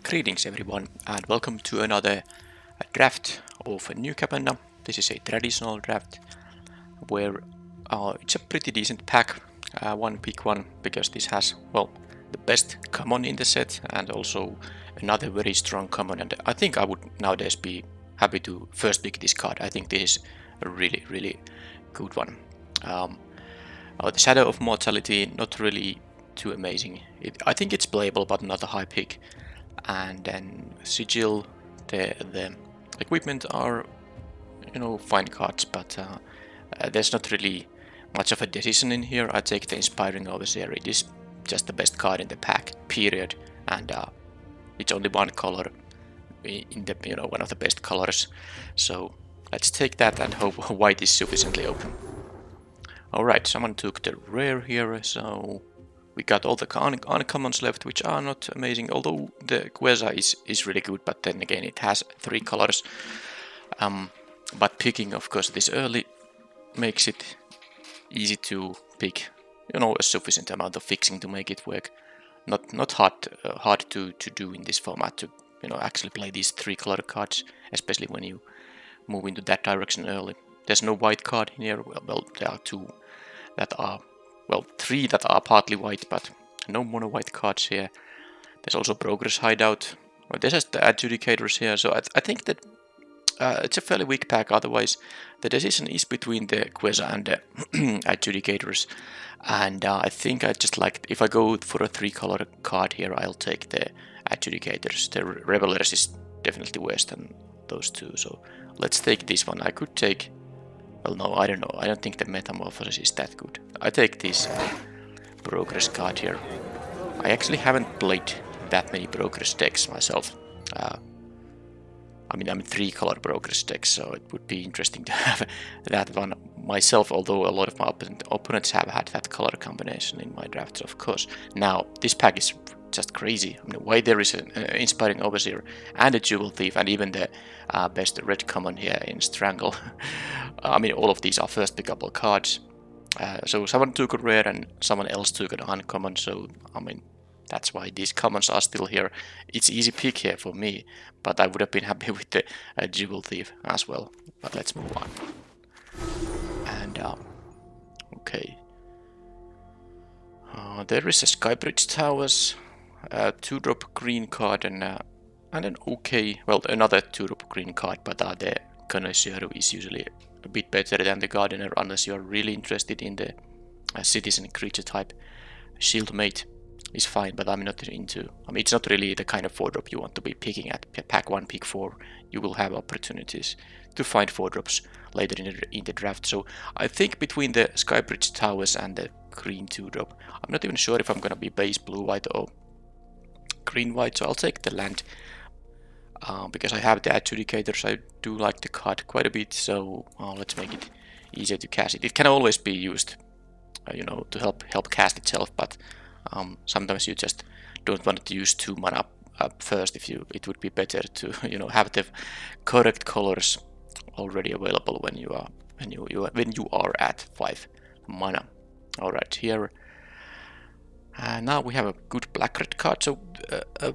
Greetings everyone and welcome to another draft of New Capenna. This is a traditional draft where it's a pretty decent pack, one pick one, because this has, well, the best common in the set and also another very strong common, and I think I would nowadays be happy to first pick this card. I think this is a really good one. The Shadow of Mortality, not really too amazing. I think it's playable but not a high pick. And then Sigil, the equipment are, fine cards, but there's not really much of a decision in here. I take the Inspiring Overseer. It is just the best card in the pack, period, and it's only one color in the one of the best colors. So let's take that and hope white is sufficiently open. All right, someone took the rare here, so we got all the uncommons left, which are not amazing, although the Queza is really good, but then again it has 3 colors. But picking, of course, this early makes it easy to pick, a sufficient amount of fixing to make it work. Not hard to do in this format to, actually play these 3 color cards, especially when you move into that direction early. There's no white card in here. Well, there are 2 that are, well, 3 that are partly white, but no mono white cards here. There's also Progress Hideout. Well, this has the Adjudicators here, so I think that it's a fairly weak pack. Otherwise, the decision is between the Queza and the Adjudicators, and I think I just like, if I go for a 3 color card here, I'll take the Adjudicators. The Revelers is definitely worse than those 2, so let's take this one. I could take, well, no, I don't know. I don't think the Metamorphosis is that good. I take this Progress card here. I actually haven't played that many Progress decks myself. I'm in 3 color Progress decks, so it would be interesting to have that one myself, although a lot of my opponents have had that color combination in my drafts, of course. Now, this pack is just crazy. Why there is an Inspiring Overseer and a Jewel Thief and even the best red common here in Strangle. All of these are first pickable cards. So someone took a rare and someone else took an uncommon, so that's why these commons are still here. It's easy pick here for me, but I would have been happy with the Jewel Thief as well. But let's move on. And okay, there is a Skybridge Towers, 2-drop green card, and an okay, well, another 2-drop green card, but the Connoisseur is usually a bit better than the Gardener unless you are really interested in the citizen creature type. Shieldmate is fine, but I'm not into, it's not really the kind of 4-drop you want to be picking at pack 1, pick 4. You will have opportunities to find 4-drops later in the draft. So I think between the Skybridge Towers and the green 2-drop, I'm not even sure if I'm gonna be base blue-white or green-white, so I'll take the land. Because I have the Adjudicators, I do like the card quite a bit, so let's make it easier to cast it. It can always be used, to help cast itself, but sometimes you just don't want to use 2 mana up first. It would be better to have the correct colors already available when you are at 5 mana. All right, here. Now we have a good black-red card, so a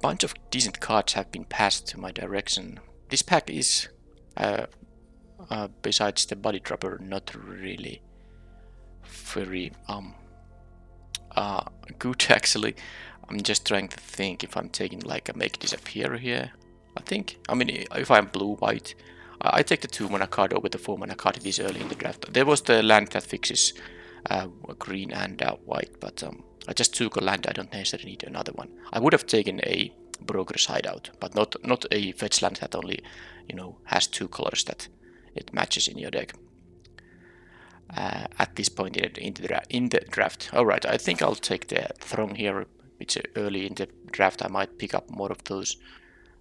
bunch of decent cards have been passed to my direction. This pack is, besides the Body Dropper, not really very good actually. I'm just trying to think if I'm taking like a Make Disappear here. If I'm blue-white, I take the 2 mana card over the 4 mana card this early in the draft. There was the land that fixes green and white, but I just took a land. I don't necessarily need another one. I would have taken a Progress Hideout, but not a fetch land that only has 2 colors that it matches in your deck. At this point in the draft. All right, I think I'll take the Throng here. It's early in the draft. I might pick up more of those.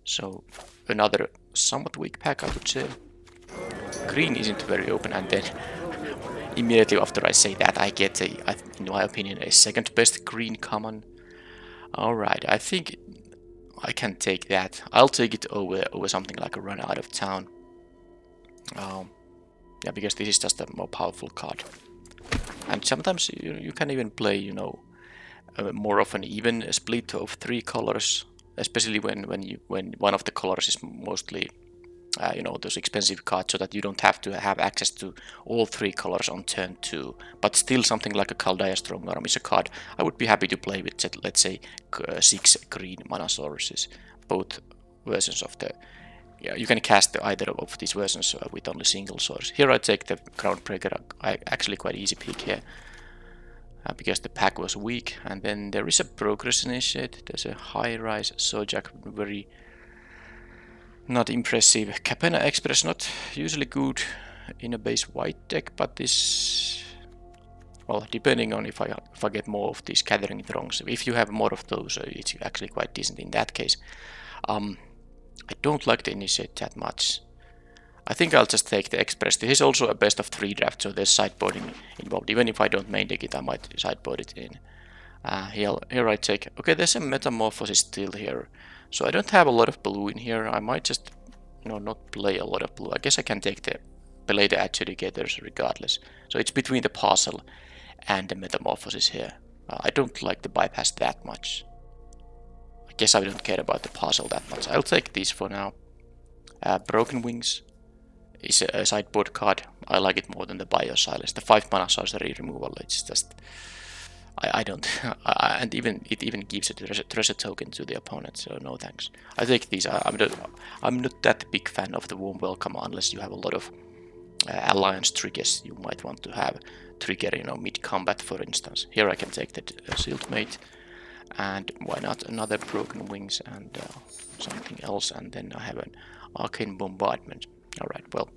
So another somewhat weak pack, I would say. Green isn't very open, and then immediately after I say that, I get in my opinion, a second best green common. All right, I think I can take that. I'll take it over something like a Run Out of Town. Yeah, because this is just a more powerful card. And sometimes you can even play, more of an even split of 3 colors especially when one of the colors is mostly those expensive cards, so that you don't have to have access to all 3 colors on turn 2. But still, something like a Kaldaya Strongarm is a card I would be happy to play with, let's say, 6 green mana sources. Both versions of the... Yeah, you can cast either of these versions with only single source. Here I take the Groundbreaker, actually quite easy pick here. Because the pack was weak. And then there is a Progress Initiate, there's a High Rise Sojak, very... not impressive. Capenna Express, not usually good in a base white deck, but this... well, depending on if I get more of these Gathering Throngs. If you have more of those, it's actually quite decent in that case. I don't like the Initiate that much. I think I'll just take the Express. This is also a best of 3 draft, so there's sideboarding involved. Even if I don't main deck it, I might sideboard it in. Here I take... okay, there's a Metamorphosis still here. So I don't have a lot of blue in here. I might just, not play a lot of blue. I guess I can play the Adjudicators regardless. So it's between the Parcel and the Metamorphosis here. I don't like the Bypass that much. I guess I don't care about the Parcel that much. I'll take these for now. Broken Wings is a sideboard card. I like it more than the Bio Silence. The 5 mana sorcery removal, it's just... I don't, and it even gives a treasure token to the opponent, so no thanks. I take these. I'm not that big fan of the Warm Welcome unless you have a lot of alliance triggers you might want to have trigger, mid-combat, for instance. Here I can take the Sealed Mate, and why not another Broken Wings and something else, and then I have an Arcane Bombardment. Alright, well,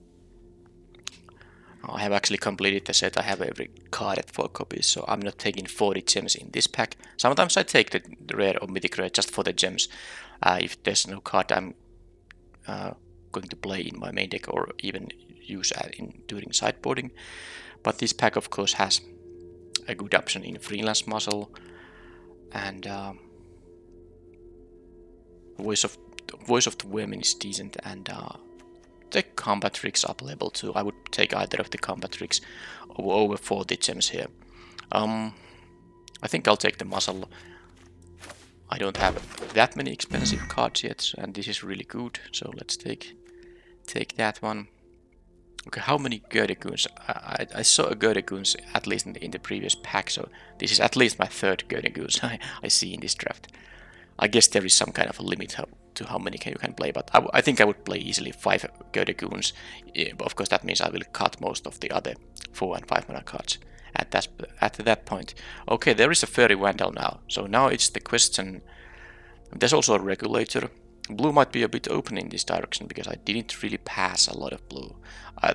I have actually completed the set. I have every card at 4 copies, so I'm not taking 40 gems in this pack. Sometimes I take the rare or mythic rare just for the gems, if there's no card I'm going to play in my main deck or even use during sideboarding. But this pack, of course, has a good option in Freelance Muscle, and Voice of the Vermin is decent, and the combat tricks up level 2. I would take either of the combat tricks over 40 gems here. I think I'll take the muscle. I don't have that many expensive cards yet, and this is really good, so let's take that one. Okay, how many Goons? I saw a Goons at least in the previous pack, so this is at least my 3rd Goons I see in this draft. I guess there is some kind of a limit to how many you can play, but I think I would play easily 5 Goons. Yeah, of course, that means I will cut most of the other 4 and 5 mana cards at that point. Okay, there is a Fairy Vandal now, so now it's the question. There's also a Regulator. Blue might be a bit open in this direction because I didn't really pass a lot of blue.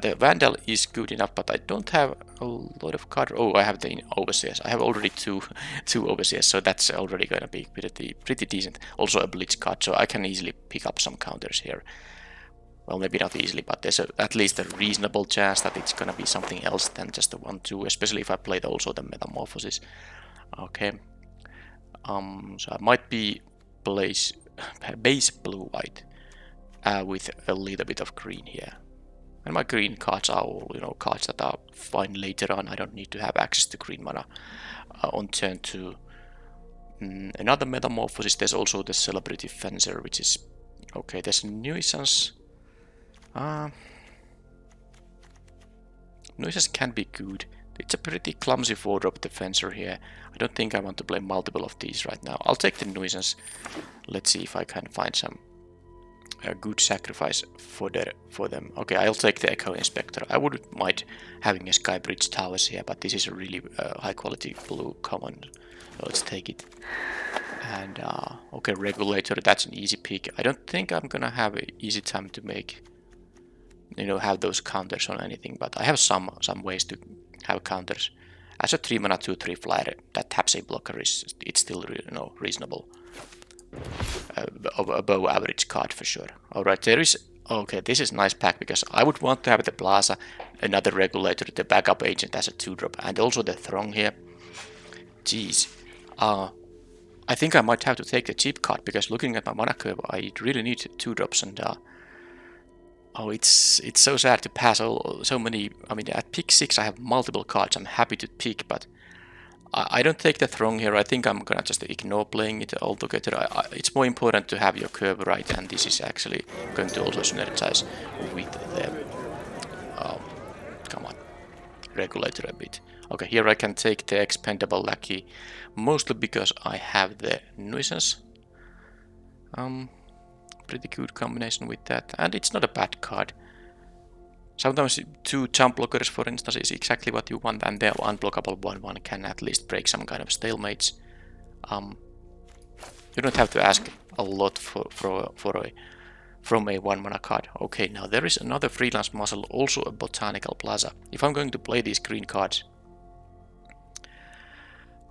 The Vandal is good enough, but I don't have a lot of cards. Oh, I have the Overseers. I have already two Overseers, so that's already gonna be pretty decent. Also a Blitz card, so I can easily pick up some counters here. Well, maybe not easily, but there's at least a reasonable chance that it's gonna be something else than just the 1/2, especially if I play also the Metamorphosis. Okay. So I might be base blue-white with a little bit of green here. And my green cards are all, cards that are fine later on. I don't need to have access to green mana on turn 2. Another Metamorphosis. There's also the Celebrity Fencer, which is... okay, there's Nuisance. Nuisance can be good. It's a pretty clumsy 4-drop Defensor here. I don't think I want to play multiple of these right now. I'll take the Nuisance. Let's see if I can find some good sacrifice for them. Okay, I'll take the Echo Inspector. I wouldn't mind having a Skybridge Towers here, but this is a really high quality blue common. So let's take it. And okay, Regulator, that's an easy pick. I don't think I'm gonna have an easy time to make, have those counters on anything, but I have some ways to have counters. As a 3 mana 2/3 flyer that taps a blocker it's still reasonable. Above average card for sure. Alright, there is... okay, this is a nice pack because I would want to have the Plaza, another Regulator, the backup agent as a 2-drop, and also the Throng here. Jeez. I think I might have to take the cheap card because looking at my mana curve, I really need 2-drops, and oh, it's so sad to pass so many. I mean, at pick 6 I have multiple cards I'm happy to pick, but I don't take the throng here. I think I'm gonna just ignore playing it altogether. It's more important to have your curve right, and this is actually going to also synergize with the come on, regulator a bit. Okay, here I can take the expendable lackey, mostly because I have the nuisance. Pretty good combination with that, and it's not a bad card. Sometimes 2 jump blockers, for instance, is exactly what you want, and the unblockable 1/1 can at least break some kind of stalemates. You don't have to ask a lot from a 1-mana card. Okay, now there is another freelance muscle, also a botanical plaza. If I'm going to play these green cards,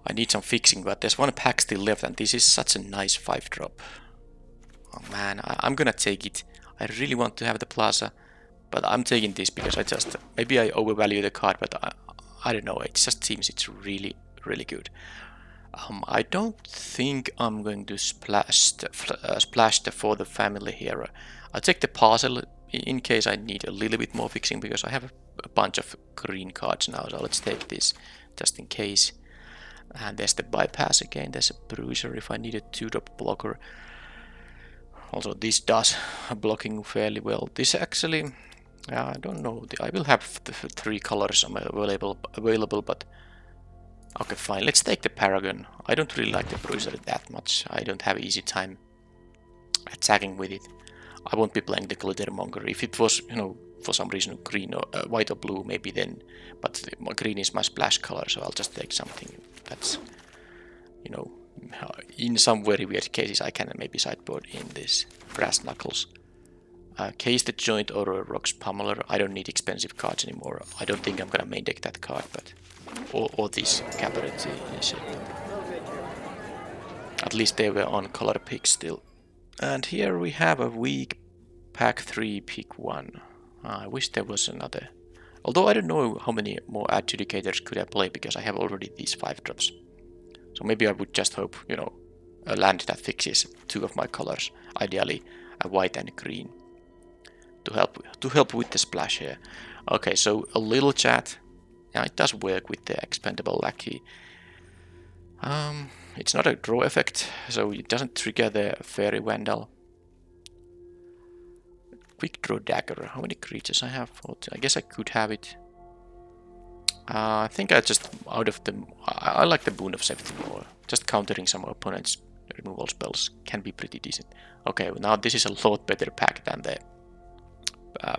I need some fixing, but there's one pack still left, and this is such a nice 5-drop. Oh man, I'm gonna take it. I really want to have the plaza, but I'm taking this because maybe I overvalue the card, but I don't know, it just seems it's really, really good. I don't think I'm going to splash for the family here. I'll take the parcel in case I need a little bit more fixing, because I have a bunch of green cards now, so let's take this just in case. And there's the bypass again, there's a bruiser if I need a 2-drop blocker. Also this does blocking fairly well. This actually, I don't know, I will have the 3 colors available, but okay, fine, let's take the Paragon. I don't really like the Bruiser that much. I don't have easy time attacking with it. I won't be playing the Glittermonger. If it was, you know, for some reason green or white or blue, maybe then. But green is my splash color, so I'll just take something that's, you know, in some very weird cases I can maybe sideboard in this Brass Knuckles. Case the Joint or a Rocks Pummeler. I don't need expensive cards anymore. I don't think I'm gonna main deck that card, but or this Cabaret is it. At least they were on color pick still. And here we have a weak pack 3 pick 1. I wish there was another. Although I don't know how many more adjudicators could I play, because I have already these 5-drops. So maybe I would just hope, you know, a land that fixes 2 of my colors, ideally a white and green, to help with the splash here. Okay, so a little chat. Yeah, it does work with the expendable lackey. It's not a draw effect, so it doesn't trigger the Fairy Vandal. Quick draw dagger. How many creatures I have? I guess I could have it. I think I just I like the Boon of Safety more. Just countering some opponent's removal spells can be pretty decent. Okay, now this is a lot better pack than the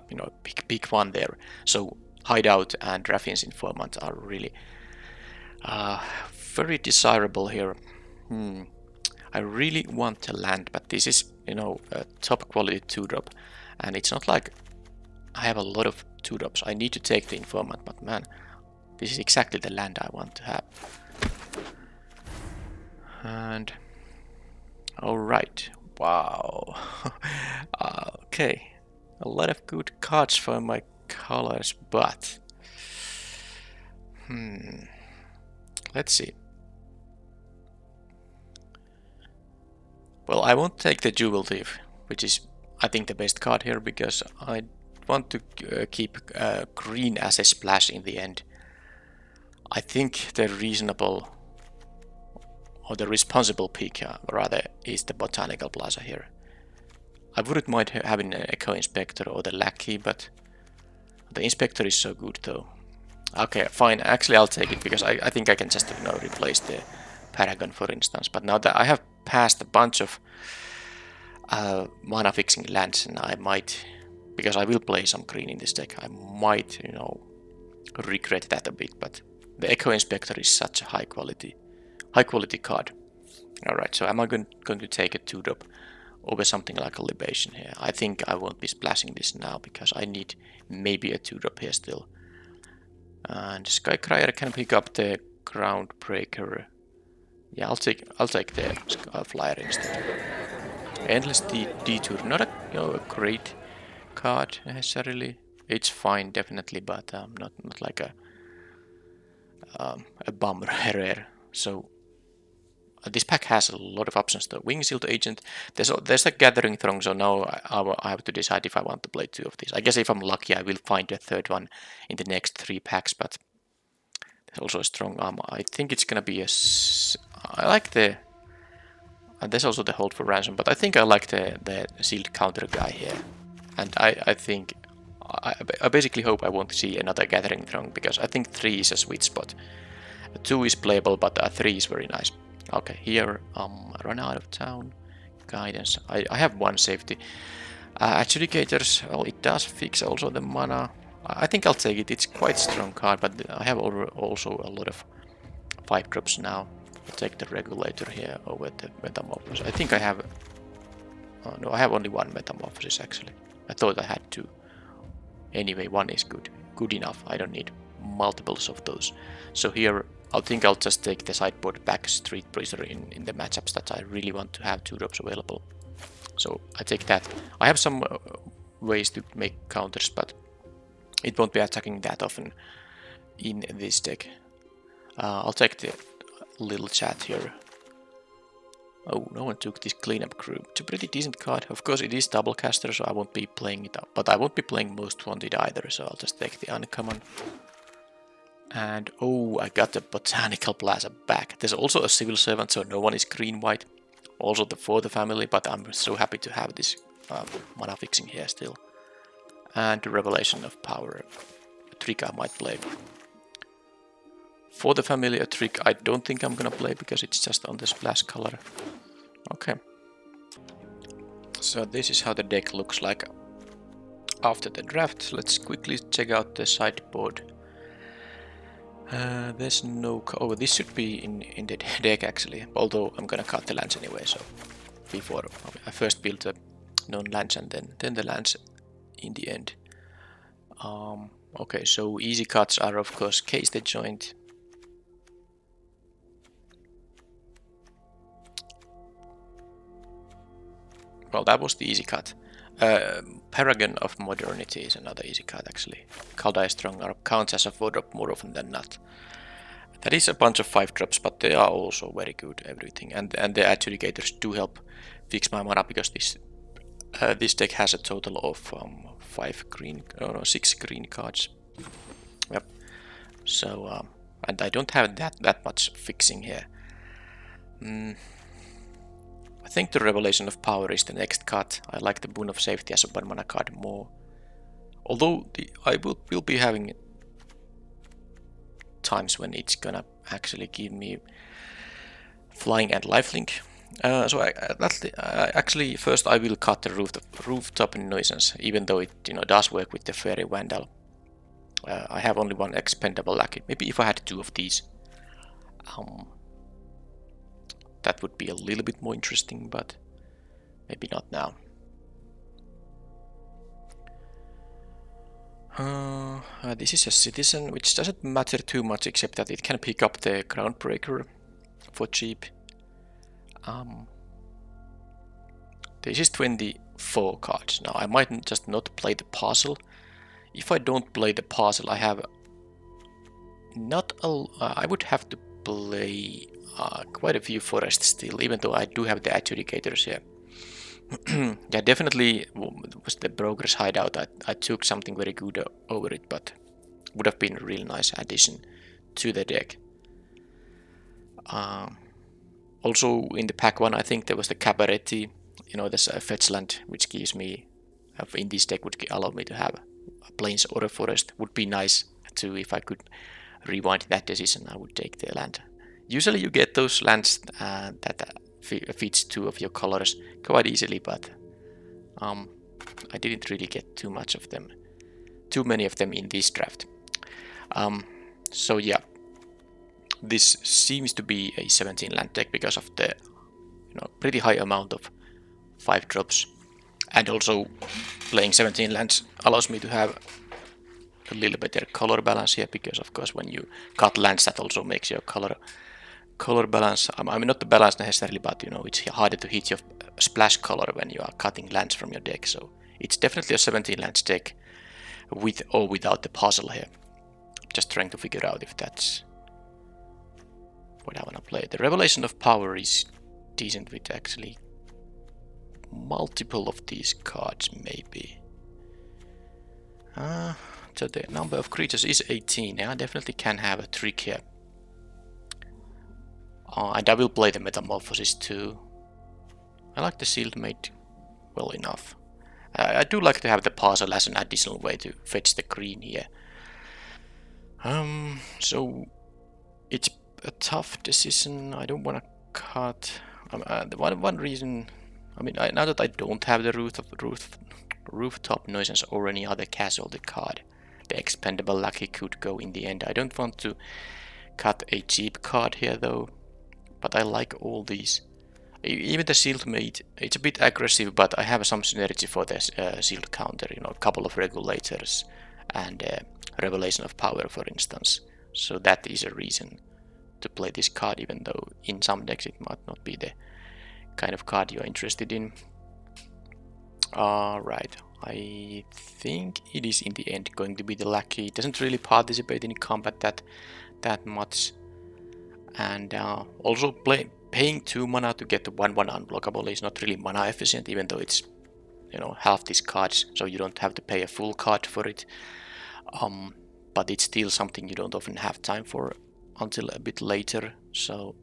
you know, big one there. So Hideout and Raffian's Informant are really very desirable here. I really want to land, but this is, you know, a top quality 2-drop, and it's not like I have a lot of 2-drops. I need to take the Informant, but man, this is exactly the land I want to have. And alright, wow. Okay, a lot of good cards for my colors, but let's see. Well, I won't take the Jewel Thief, which is, I think, the best card here, because I want to keep green as a splash in the end. I think the reasonable, or the responsible pick, rather, is the Botanical Plaza here. I wouldn't mind having an Echo Inspector or the Lackey, but the Inspector is so good though. Okay, fine, actually I'll take it, because I think I can just, you know, replace the Paragon, for instance. But now that I have passed a bunch of mana fixing lands, and I might, because I will play some green in this deck, I might, you know, regret that a bit. But the Echo Inspector is such a high quality card. Alright, so am I going to take a 2-drop over something like a Libation here? I think I won't be splashing this now, because I need maybe a 2-drop here still. And Skycryer can pick up the Groundbreaker. Yeah, I'll take the Flyer instead. Endless Detour, not a, you know, a great card necessarily. It's fine, definitely, but not like a bum rare. So this pack has a lot of options though. Wingsealed Agent, there's a Gathering Throng, so now I have to decide if I want to play 2 of these. I guess if I'm lucky I will find a 3rd one in the next 3 packs, but Also a strong armor. I think it's gonna be a... I like the... there's also the hold for ransom, but I think I like the shield counter guy here. And I think... I basically hope I won't see another Gathering Throng, because I think 3 is a sweet spot. 2 is playable, but 3 is very nice. Okay, here, run out of town. Guidance. I have 1 safety. Adjudicators, well, it does fix also the mana. I think I'll take it. It's quite strong card, but I have also a lot of 5 drops now. I'll take the Regulator here over the Metamorphosis. I think I have... Oh, no, I have only 1 Metamorphosis actually. I thought I had 2. Anyway, 1 is good. Good enough. I don't need multiples of those. So here, I think I'll just take the sideboard back Street Prisoner in the matchups that I really want to have 2 drops available. So I take that. I have some ways to make counters, but it won't be attacking that often in this deck. I'll take the little chat here. Oh, no one took this Cleanup Crew. It's a pretty decent card. Of course, it is double caster, so I won't be playing it up. But I won't be playing Most Wanted either, so I'll just take the uncommon. And oh, I got the Botanical Plaza back. There's also a Civil Servant, so no one is green-white. Also for the family, but I'm so happy to have this mana fixing here still. And the Revelation of Power, a trick I might play. For the family, a trick I don't think I'm gonna play because it's just on the splash color. Okay. So this is how the deck looks like after the draft. Let's quickly check out the sideboard. There's no... Oh, this should be in the deck actually, although I'm gonna cut the lands anyway, so before I first build the non-lands and then the lands in the end. Okay, so easy cuts are of course Case the Joint. Well, that was the easy cut. Paragon of Modernity is another easy cut actually. Kaldai Strong Arm counts as a 4-drop more often than not. That is a bunch of 5 drops, but they are also very good everything. And the Adjudicators do help fix my mana because this deck has a total of 6 green cards. Yep. So and I don't have that much fixing here. I think the Revelation of Power is the next cut. I like the Boon of Safety as a 1 mana card more. Although I will be having times when it's gonna actually give me flying and lifelink. So actually first I will cut the rooftop nuisance, even though it does work with the Fairy Vandal. I have only 1 expendable lackey. Maybe if I had 2 of these. That would be a little bit more interesting, but maybe not now. This is a citizen, which doesn't matter too much except that it can pick up the Groundbreaker for cheap. This is 24 cards. Now I might just not play the puzzle. If I don't play the puzzle, I have I would have to play quite a few forests still, even though I do have the Adjudicators here. Yeah, definitely was the Broker's Hideout. I took something very good over it, but would have been a really nice addition to the deck. Also in the pack 1, I think there was the Cabaretti. There's a fetch land which gives me, in this deck would allow me to have a plains or a forest. Would be nice too if I could rewind that decision. I would take the land. Usually you get those lands that fits 2 of your colors quite easily, but I didn't really get too many of them in this draft. So yeah, this seems to be a 17 land deck because of the pretty high amount of 5 drops, and also playing 17 lands allows me to have a little better color balance here, because of course when you cut lands that also makes your color balance. I mean, not the balance necessarily, but it's harder to hit your splash color when you are cutting lands from your deck. So it's definitely a 17 lands deck with or without the puzzle here. Just trying to figure out if that's what I want to play. The Revelation of Power is decent with actually multiple of these cards, maybe. so the number of creatures is 18. Yeah, I definitely can have a trick here. And I will play the Metamorphosis too. I like the Sealed Mate well enough. I do like to have the Parcel as an additional way to fetch the green here. So it's a tough decision. I don't want to cut. The one reason, I mean, now that I don't have the rooftop nuisance or any other casualty card, the expendable lucky could go in the end. I don't want to cut a cheap card here though, but I like all these. Even the Sealed Mate, it's a bit aggressive, but I have some synergy for the Sealed counter, you know, a couple of regulators and Revelation of Power, for instance. So that is a reason to play this card, even though in some decks it might not be the kind of card you're interested in. Alright, I think it is in the end going to be the lucky. It doesn't really participate in combat that much. And also paying 2 mana to get the 1/1 unblockable is not really mana efficient, even though it's, you know, half these cards, so you don't have to pay a full card for it. But it's still something you don't often have time for until a bit later, so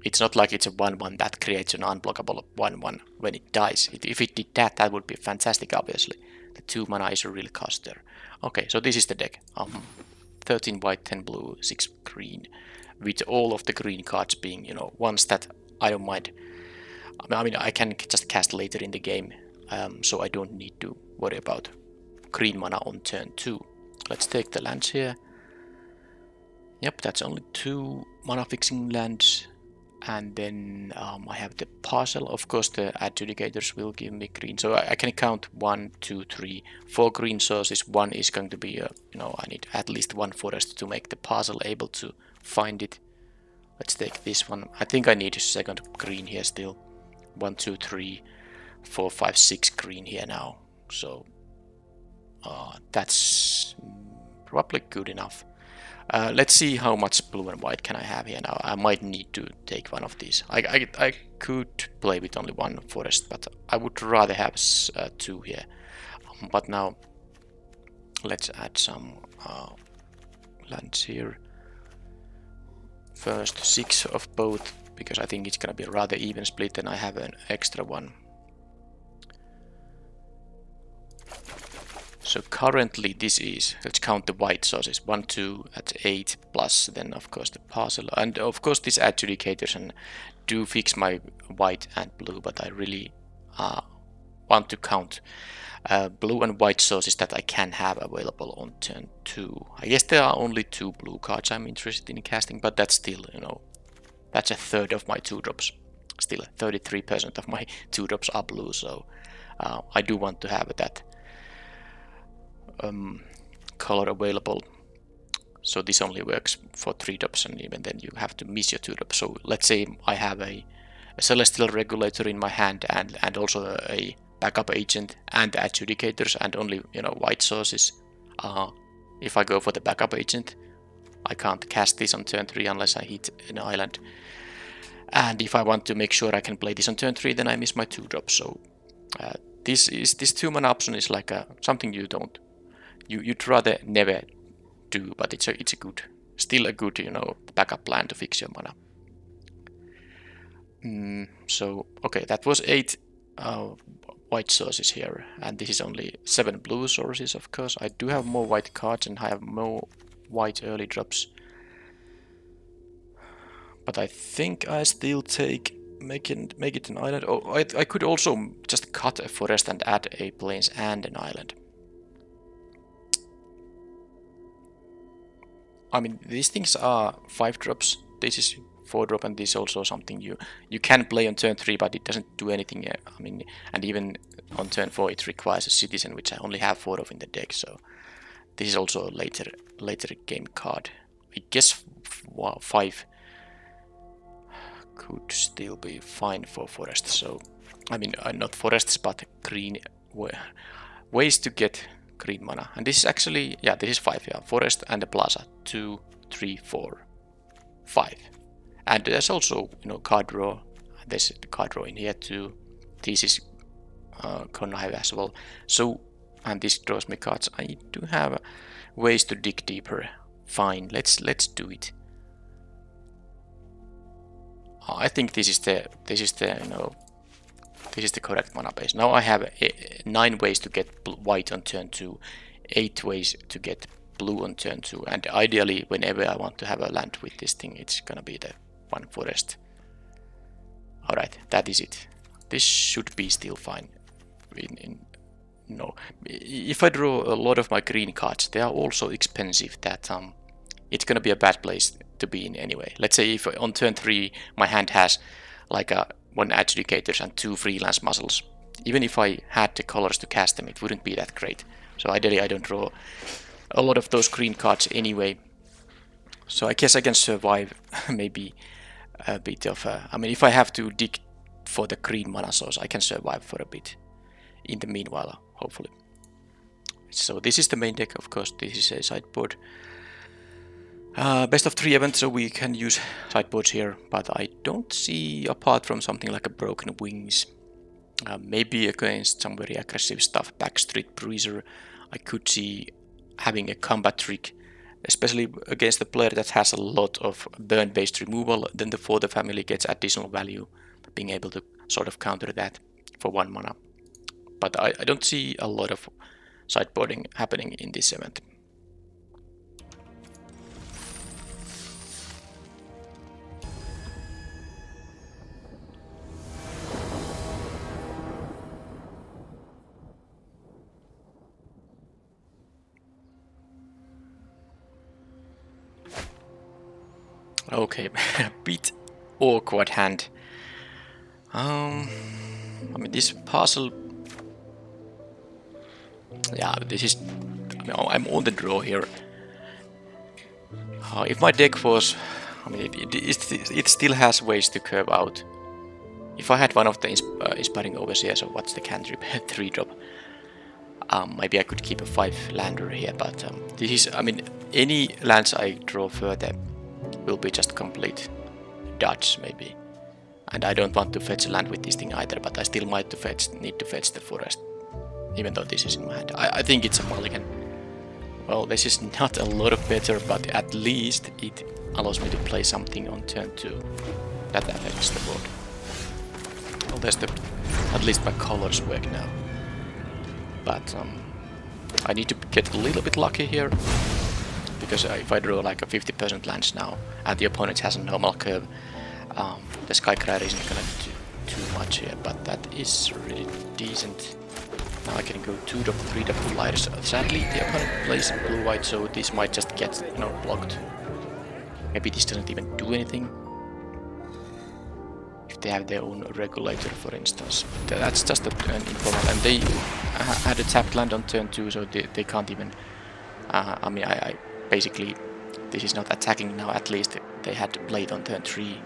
it's not like it's a 1/1 that creates an unblockable 1/1 when it dies. If it did that, that would be fantastic, obviously. The 2 mana is a real cost there. Okay, so this is the deck. 13 white, 10 blue, 6 green, with all of the green cards being, you know, ones that I don't mind. I mean, I can just cast later in the game, so I don't need to worry about green mana on turn 2. Let's take the lands here. Yep, that's only 2 mana fixing lands. And then I have the parcel. Of course, the adjudicators will give me green. So I can count 1, 2, 3, 4 green sources. One is going to be, you know, I need at least 1 forest to make the parcel able to find it. Let's take this one. I think I need a second green here still. 1, 2, 3, 4, 5, 6 green here now. So that's probably good enough. Let's see how much blue and white can I have here now. I might need to take one of these. I could play with only 1 forest, but I would rather have 2 here. But now let's add some lands here. First 6 of both, because I think it's gonna be a rather even split, and I have an extra one. So currently this is, let's count the white sources, 1, 2 at 8, plus then of course the parcel, and of course these adjudicators and do fix my white and blue, but I really want to count blue and white sources that I can have available on turn 2. I guess there are only 2 blue cards I'm interested in casting, but that's still, you know, that's a third of my 2 drops. Still 33% of my 2 drops are blue, so I do want to have that color available. So this only works for 3 drops, and even then you have to miss your 2 drops. So let's say I have a celestial regulator in my hand and also a backup agent and adjudicators and only, you know, white sources. If I go for the backup agent, I can't cast this on turn 3 unless I hit an island. And if I want to make sure I can play this on turn 3, then I miss my 2 drops. So this 2 mana option is like something you'd rather never do, but it's still a good, you know, backup plan to fix your mana. So okay, that was 8 white sources here, and this is only 7 blue sources. Of course, I do have more white cards and I have more white early drops, but I think I still make it an island. Oh, I could also just cut a forest and add a plains and an island. I mean, these things are 5 drops. This is 4 drop, and this is also something you can play on turn 3, but it doesn't do anything. I mean, and even on turn 4 it requires a citizen, which I only have 4 of in the deck. So this is also a later game card. I guess 5 could still be fine for forests. So I mean, not forests, but green ways to get green mana. And this is actually, yeah, this is 5, yeah, forest and the plaza. 2, 3, 4, 5. And there's also, you know, card draw. There's the card draw in here too. This is connive as well. So and this draws me cards. I do have ways to dig deeper. Fine, let's do it. I think this is the you know, this is the correct mana base. Now I have 9 ways to get white on turn 2, 8 ways to get blue on turn 2, and ideally whenever I want to have a land with this thing, it's gonna be the one forest. Alright, that is it. This should be still fine. No, if I draw a lot of my green cards, they are also expensive that it's gonna be a bad place to be in anyway. Let's say if on turn 3 my hand has like 1 adjudicators and 2 freelance muscles. Even if I had the colors to cast them, it wouldn't be that great. So ideally I don't draw a lot of those green cards anyway. So I guess I can survive maybe a bit of I mean, if I have to dig for the green mana source, I can survive for a bit in the meanwhile, hopefully. So this is the main deck, of course. This is a sideboard. Best of 3 events, so we can use sideboards here, but I don't see, apart from something like a Broken Wings, maybe against some very aggressive stuff, Backstreet Bruiser, I could see having a combat trick, especially against the player that has a lot of burn-based removal. Then the For the Family gets additional value, being able to sort of counter that for 1 mana. But I don't see a lot of sideboarding happening in this event. Okay, a bit awkward hand. I mean, this puzzle. Yeah, this is. I mean, I'm on the draw here. If my deck was, I mean, it still has ways to curve out. If I had one of the Inspiring Overseers, or what's the cantrip 3-drop, maybe I could keep a 5-lander here. But this is, I mean, any lands I draw further will be just complete dodge maybe, and I don't want to fetch a land with this thing either, but I still might need to fetch the forest, even though this is in my hand. I think it's a mulligan. Well, this is not a lot of better, but at least it allows me to play something on turn 2 that affects the board. Well, there's the, at least my colors work now, but I need to get a little bit lucky here. Because if I draw like a 50% lands now, and the opponent has a normal curve, the Skycryer isn't gonna do too much here, but that is really decent. Now I can go 2-drop, 3-drop flyers. Sadly, the opponent plays blue-white, so this might just get, you know, blocked. Maybe this doesn't even do anything. If they have their own regulator, for instance. That's just an important, and they had a tapped land on turn 2, so they can't even, I mean, I basically, this is not attacking now, at least they had Blade on turn 3,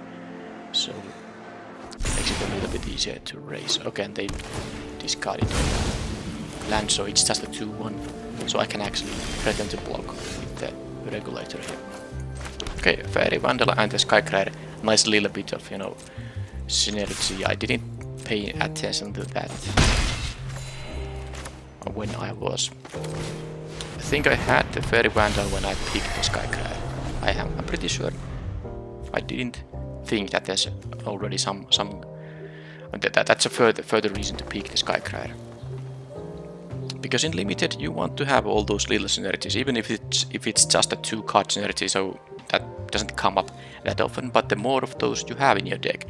so it makes it a little bit easier to raise. Okay, and they discarded land, so it's just a 2-1, so I can actually threaten to block with the regulator here. Okay, Fairy Vandal and the Skycryer, nice little bit of, you know, synergy. I didn't pay attention to that when I was... I think I had the Fairy Vandal when I picked the Skycryer. I'm pretty sure. I didn't think that there's already some that's a further reason to pick the Skycryer. Because in Limited you want to have all those little synergies, even if it's just a 2-card synergy, so that doesn't come up that often. But the more of those you have in your deck,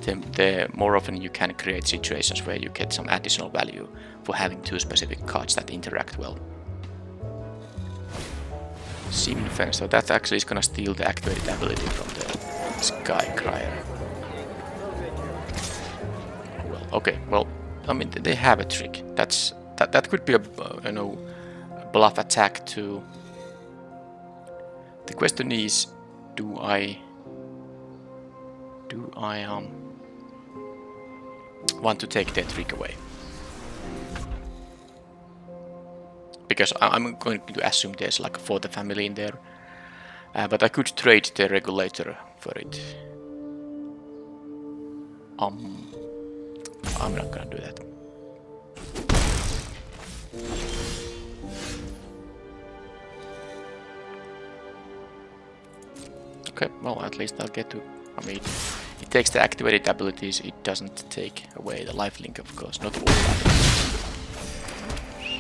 the more often you can create situations where you get some additional value for having 2 specific cards that interact well. Seeming Fence, so that actually is gonna steal the activated ability from the Skycryer. Well, okay, well, I mean, they have a trick. That could be a you know, a bluff attack too. The question is, do I want to take their trick away? Because I'm going to assume there's like a For the Family in there, but I could trade the regulator for it. I'm not gonna do that. Okay, well, at least I'll get to... I mean, it takes the activated abilities, it doesn't take away the lifelink, of course, not all lifelink. So,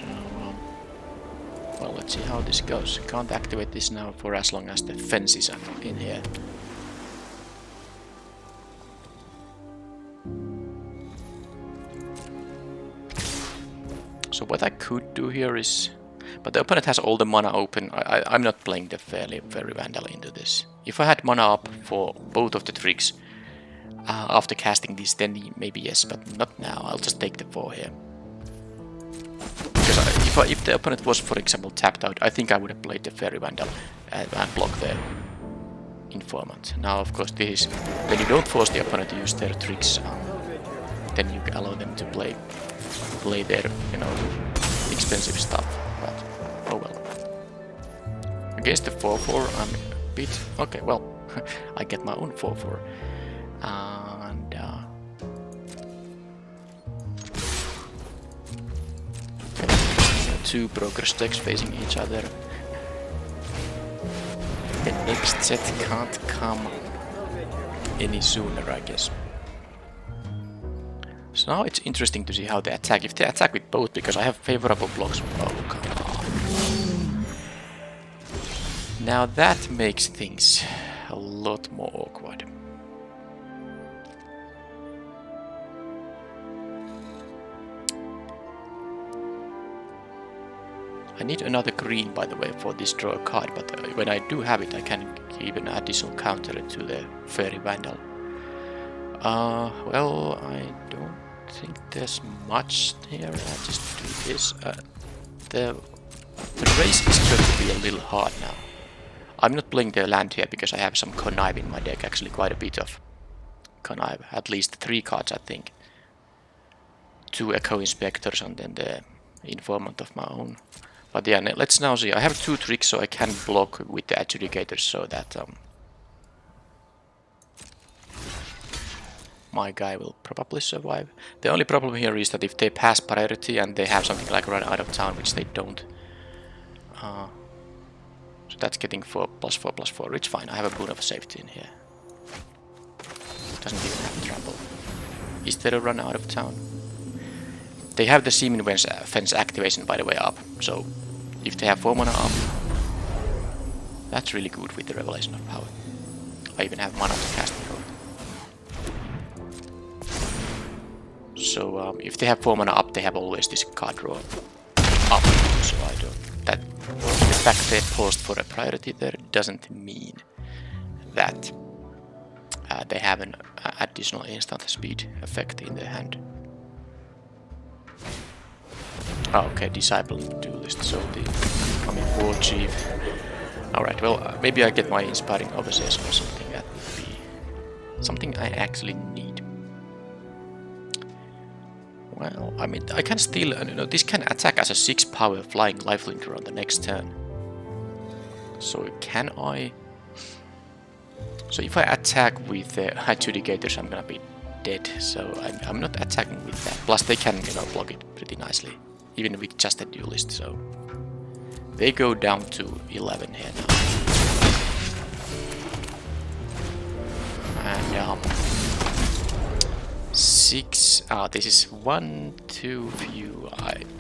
well, let's see how this goes. Can't activate this now for as long as the fence is in here. So what I could do here is... But the opponent has all the mana open. I'm not playing the Fairy Vandal into this. If I had mana up for both of the tricks after casting this, then maybe yes, but not now. I'll just take the 4 here. Because if the opponent was, for example, tapped out, I think I would have played the Fairy Vandal and blocked the Informant. Now, of course, this is when you don't force the opponent to use their tricks, then you allow them to play their, you know, expensive stuff. But oh well. Against the 4/4, I'm a bit okay. Well, I get my own 4/4, and 2 progress decks facing each other. The next set can't come any sooner, I guess. So now it's interesting to see how they attack. If they attack with both, because I have favorable blocks. Oh, come on. Now that makes things a lot more awkward. I need another green, by the way, for this draw a card, but when I do have it, I can give an additional counter to the Fairy Vandal. Well, I don't think there's much here. I'll just do this. The race is going to be a little hard now. I'm not playing the land here because I have some Connive in my deck, actually quite a bit of Connive, at least 3 cards I think. 2 Echo Inspectors and then the Informant of my own. But yeah, let's now see. I have 2 tricks so I can block with the Adjudicators so that my guy will probably survive. The only problem here is that if they pass priority and they have something like run out of town, which they don't. So that's getting 4/4/4, which fine. I have a boon of safety in here. Doesn't even have trouble. Is there a run out of town? They have the Seaman Fence activation, by the way, up. So if they have 4 mana up, that's really good with the Revelation of Power. I even have mana to cast it. So if they have 4 mana up, they have always this card draw up. So I don't. That the fact they paused for a priority there doesn't mean that they have an additional instant speed effect in their hand. Oh, okay, Disciple Duelist. So War Chief. Alright, well, maybe I get my Inspiring Overseers or something. That would be something I actually need. Well, I mean, I can still, you know, this can attack as a 6 power flying lifelinker on the next turn. So can I... So if I attack with the Adjudicators, I'm gonna be dead. So I'm not attacking with that. Plus they can, you know, block it pretty nicely. Even with just a Duelist, so... They go down to 11 here now. And 6... this is 1 too few.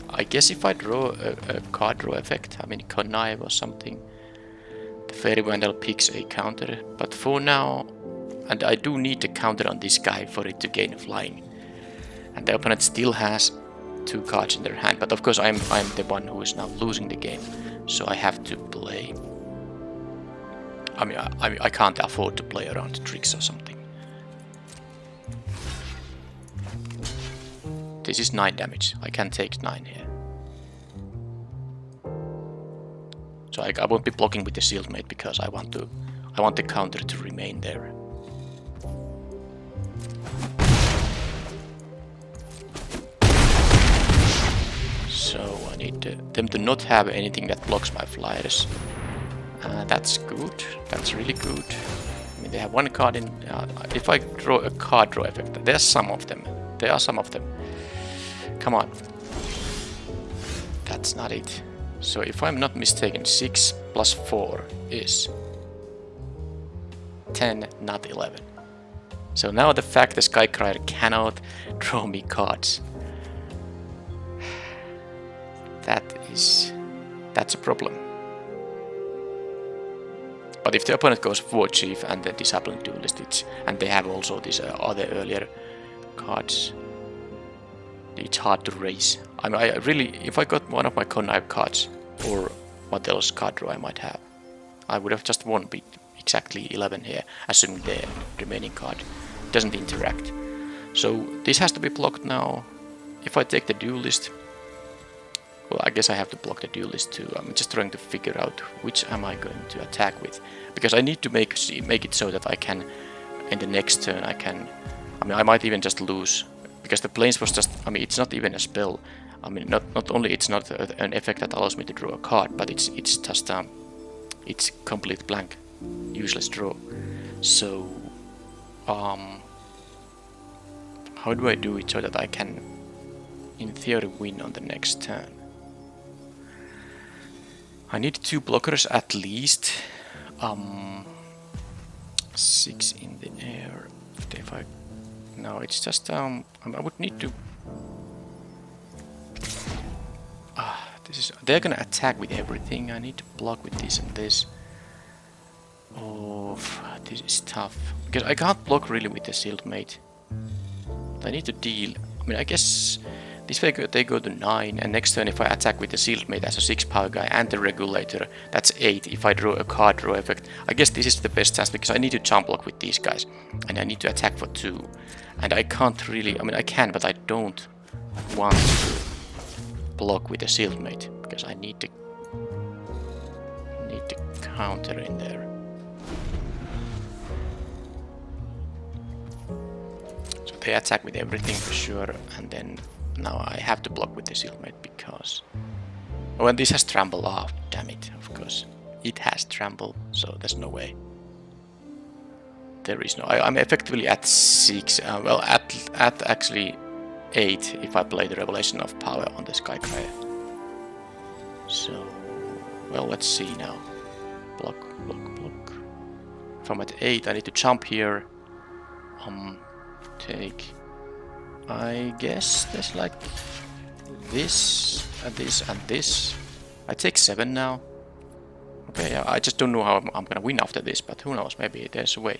I guess if I draw a card draw effect, I mean Connive or something, the Fairy Vandal picks a counter. But for now, and I do need the counter on this guy for it to gain flying. And the opponent still has 2 cards in their hand, but of course I'm the one who is now losing the game, so I have to play. I can't afford to play around tricks or something. This is 9 damage. I can take 9 here. So I won't be blocking with the Shieldmate because I want the counter to remain there. So I need them to not have anything that blocks my flyers. That's good. That's really good. I mean, they have 1 card in. If I draw a card draw effect, there's some of them. There are some of them. Come on. That's not it. So if I'm not mistaken, 6 plus 4 is 10, not 11. So now the fact the Skycryer cannot draw me cards, that's a problem. But if the opponent goes War Chief and the Disabling Duelist, and they have also these other earlier cards, it's hard to raise. I mean, I really, if I got one of my Connive cards, or what else card draw I might have, I would have just won with exactly 11 here, assuming the remaining card doesn't interact. So this has to be blocked now. If I take the Duelist, well, I guess I have to block the Duelist too. I'm just trying to figure out which am I going to attack with, because I need to make it so that I can, in the next turn, I might even just lose, because the Plains was just, it's not even a spell. Not only it's not an effect that allows me to draw a card, but it's just it's complete blank, useless draw. So how do I do it so that I can, in theory, win on the next turn? I need 2 blockers at least. 6 in the air. If I no, it's just I would need to. They're gonna attack with everything. I need to block with this and this. Oh, this is tough because I can't block really with the Sealed Mate. I need to deal. I guess this way they go to 9, and next turn if I attack with the Sealed Mate as a 6 power guy and the Regulator, that's 8. If I draw a card draw effect, I guess this is the best chance because I need to jump block with these guys, and I need to attack for 2. And I can't really. I can, but I don't want to block with the Sealed Mate because I need to counter in there. So they attack with everything for sure, and then now I have to block with the Sealed Mate because... Oh, and this has Trample. Oh, damn it, of course. It has Trample, so there's no way. There is no... I'm effectively at 6, well, at actually 8 if I play the Revelation of Power on the Skycryer. So, well, let's see now. Block, block, block. If I'm at 8, I need to jump here. Take... I guess there's like this, and this, and this. I take 7 now. Okay, yeah, I just don't know how I'm gonna win after this, but who knows, maybe there's a way.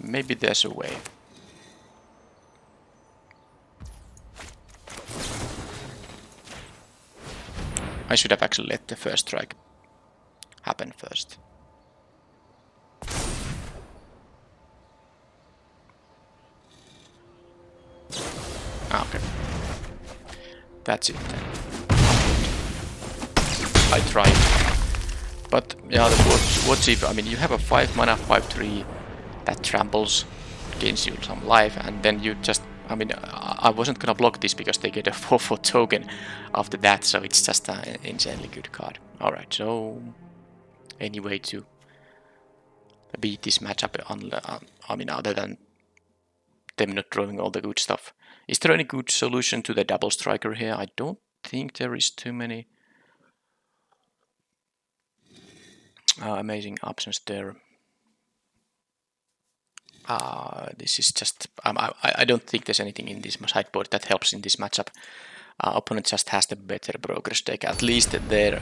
Maybe there's a way. I should have actually let the first strike happen first. Okay. That's it then. I tried. But yeah, what's if you have a 5 mana 5/3 that tramples, gains you some life, and then you just I wasn't gonna block this because they get a 4/4 token after that, so it's just an insanely good card. Alright, so any way to beat this matchup other than them not drawing all the good stuff. Is there any good solution to the double striker here? I don't think there is too many amazing options there. This is just... I don't think there's anything in this sideboard that helps in this matchup. Opponent just has the better Broker's deck. At least their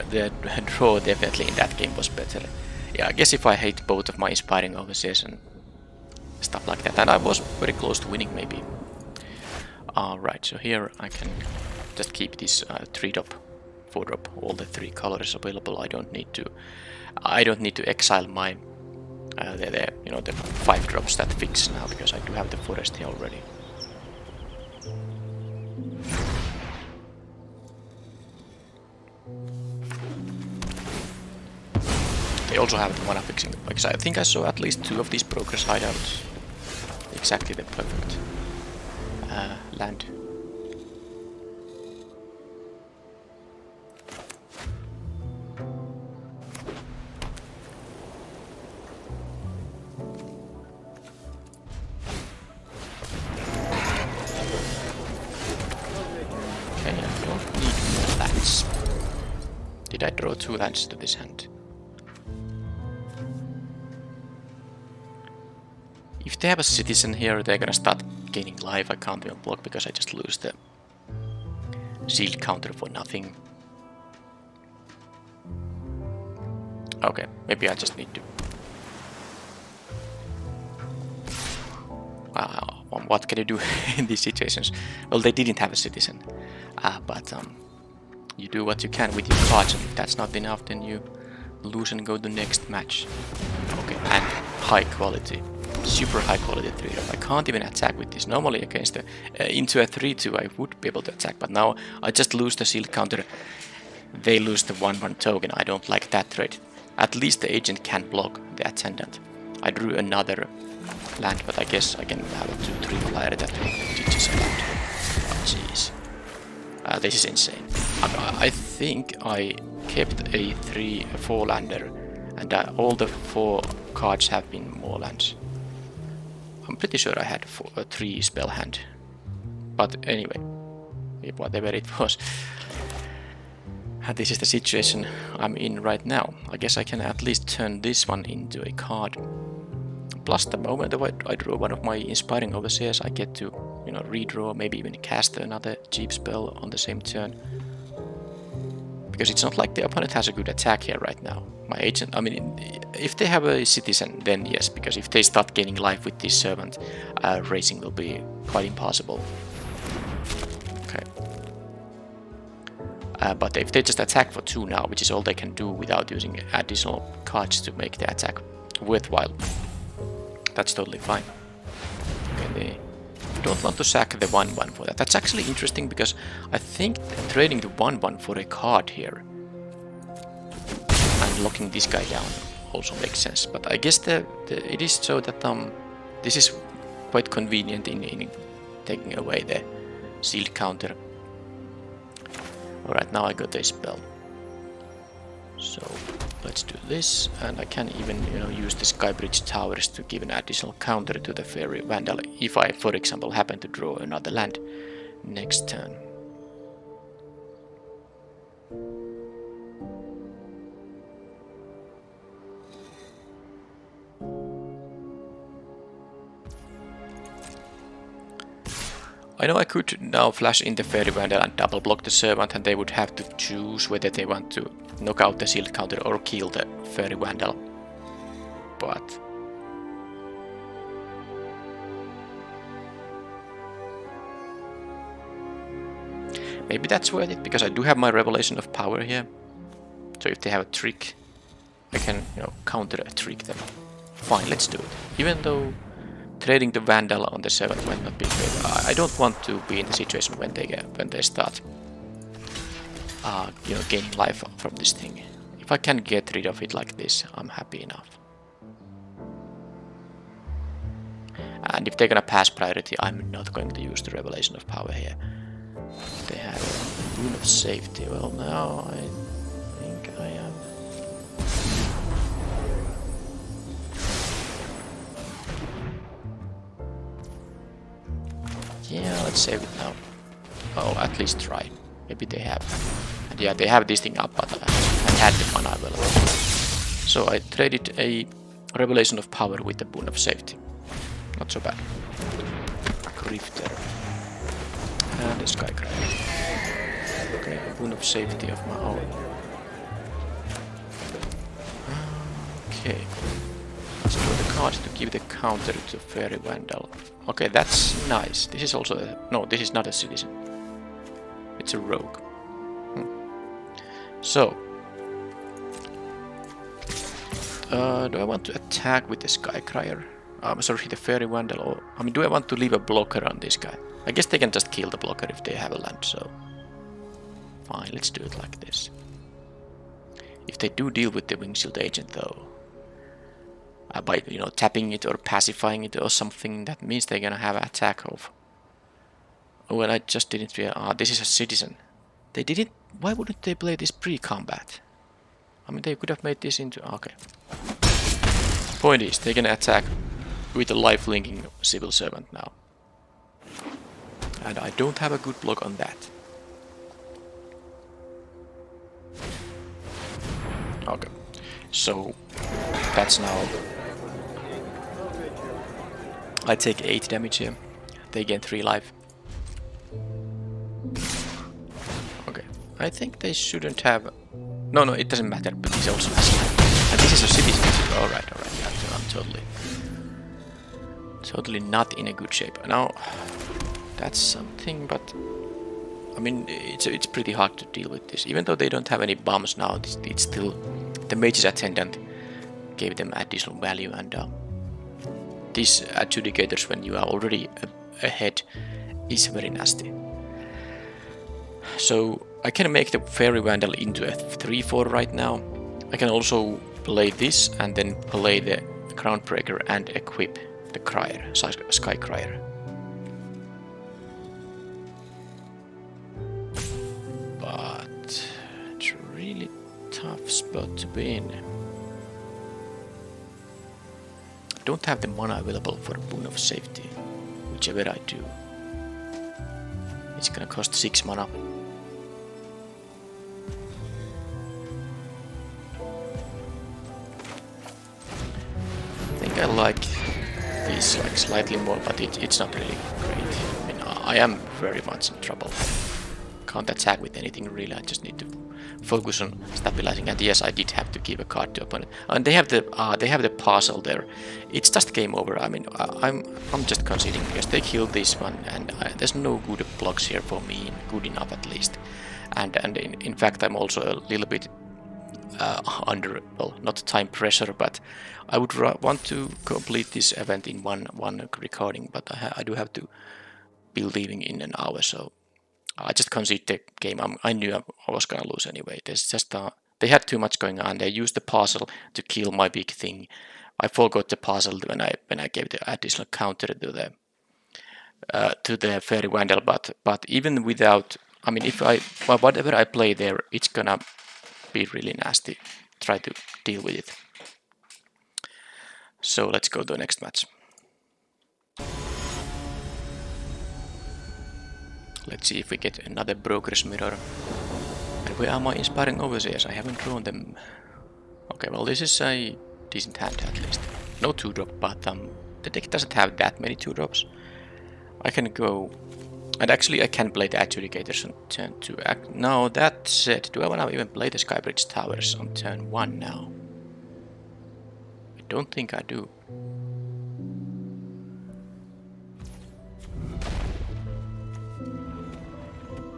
draw definitely in that game was better. Yeah, I guess if I hate both of my Inspiring Overseers and stuff like that, and I was very close to winning maybe. Right, so here I can just keep this 3-drop, 4-drop, all the 3 colors available. I don't need to exile my the 5 drops that fix now because I do have the forest here already. They also have the mana fixing because I think I saw at least 2 of these brokers hideouts. Exactly the perfect land. Did I draw 2 lands to this hand? they have a citizen here, they're gonna start gaining life. I can't even block because I just lose the shield counter for nothing. Okay, maybe I just need to... what can you do in these situations? Well, they didn't have a citizen, but you do what you can with your cards, and if that's not enough, then you lose and go to the next match. Okay, and high quality, super high quality 3-drop. I can't even attack with this. Normally against the into a 3-2 I would be able to attack, but now I just lose the shield counter. They lose the 1-1 token. I don't like that trade. At least the agent can block the attendant. I drew another land, but I guess I can have a 2-3 flyer that teaches a land. Oh, jeez. This is insane. I think I kept a 4 lander, and all the 4 cards have been more lands. I'm pretty sure I had a 3 spell hand. But anyway, whatever it was. This is the situation I'm in right now. I guess I can at least turn this one into a card. Plus, the moment I draw one of my inspiring overseers, I get to, you know, redraw, maybe even cast another cheap spell on the same turn. Because it's not like the opponent has a good attack here right now. My agent, I mean, if they have a citizen, then yes, because if they start gaining life with this servant, racing will be quite impossible. Okay. But if they just attack for 2 now, which is all they can do without using additional cards to make the attack worthwhile, that's totally fine. Okay, they don't want to sack the 1-1 for that. That's actually interesting because I think trading the 1-1 for a card here and locking this guy down also makes sense. But I guess it is so that this is quite convenient in taking away the shield counter. Alright, now I got a spell. So let's do this, and I can even, you know, use the Skybridge Towers to give an additional counter to the Fairy Vandal if I, for example, happen to draw another land next turn. I know I could now flash in the Fairy Vandal and double block the Servant, and they would have to choose whether they want to knock out the shield counter or kill the Fairy Vandal. But maybe that's worth it, because I do have my Revelation of Power here. So if they have a trick, I can, you know, counter a trick them. Fine, let's do it. Even though trading the Vandal on the Servant might not be great. I don't want to be in the situation when they start, you know, gaining life from this thing. If I can get rid of it like this, I'm happy enough. And if they're gonna pass priority, I'm not going to use the Revelation of Power here. They have a Boon of Safety. Well, now I think I am. Yeah, let's save it now. Oh, at least try. Maybe they have. And yeah, they have this thing up, but I had the mana available. So I traded a Revelation of Power with the Boon of Safety. Not so bad. A Grifter. And a Skycracker. Okay, a Boon of Safety of my own. Okay. Let's draw the card to give the counter to Fairy Vandal. Okay, that's nice. This is also no, this is not a citizen. It's a rogue. So, do I want to attack with the Skycryer? Sorry, the Fairy Vandal, or I mean, do I want to leave a blocker on this guy? I guess they can just kill the blocker if they have a land, so fine, let's do it like this. If they do deal with the Wingshield Agent, though, by, you know, tapping it or pacifying it or something, that means they're gonna have an attack of. Oh, well, I just didn't realize. This is a citizen. They didn't. Why wouldn't they play this pre-combat? I mean, they could have made this into. Okay. Point is, they're gonna attack with a life-linking Civil Servant now, and I don't have a good block on that. Okay, so that's now I take 8 damage here. They gain 3 life. Okay, I think they shouldn't have... No, it doesn't matter, but this also has life. And this is a citizen. Alright, yeah, I'm totally not in a good shape. Now, that's something, but... I mean, it's pretty hard to deal with this. Even though they don't have any bombs now, it's still... The Mage's Attendant gave them additional value, and these adjudicators, when you are already ahead, is very nasty. So I can make the Fairy Vandal into a 3-4 right now. I can also play this and then play the Groundbreaker and equip the Crier, Sky Crier. But it's a really tough spot to be in. I don't have the mana available for a Boon of Safety, whichever I do. It's gonna cost 6 mana. I think I like these like slightly more, but it's not really great. I mean, I am very much in trouble. Can't attack with anything really. I just need to focus on stabilizing. And yes, I did have to give a card to opponent. And they have the parcel there. It's just game over. I mean, I'm just conceding because they killed this one, and there's no good blocks here for me, good enough at least. And in fact, I'm also a little bit under, well, not time pressure, but I would want to complete this event in one recording, but I do have to be leaving in an hour, so I just concede the game. I knew I was gonna lose anyway. There's just they had too much going on. They used the parcel to kill my big thing. I forgot the parcel when I gave the additional counter to the Fairy Vandal. But even without, I mean, whatever I play there, it's gonna be really nasty. Try to deal with it. So let's go to the next match. Let's see if we get another Broker's Mirror. And where are my Inspiring Overseers? I haven't drawn them. Okay, well, this is a decent hand at least. No 2-drop, but the deck doesn't have that many 2-drops. I can go... And actually I can play the Adjudicators on turn 2. Now that said, do I want to even play the Skybridge Towers on turn 1 now? I don't think I do.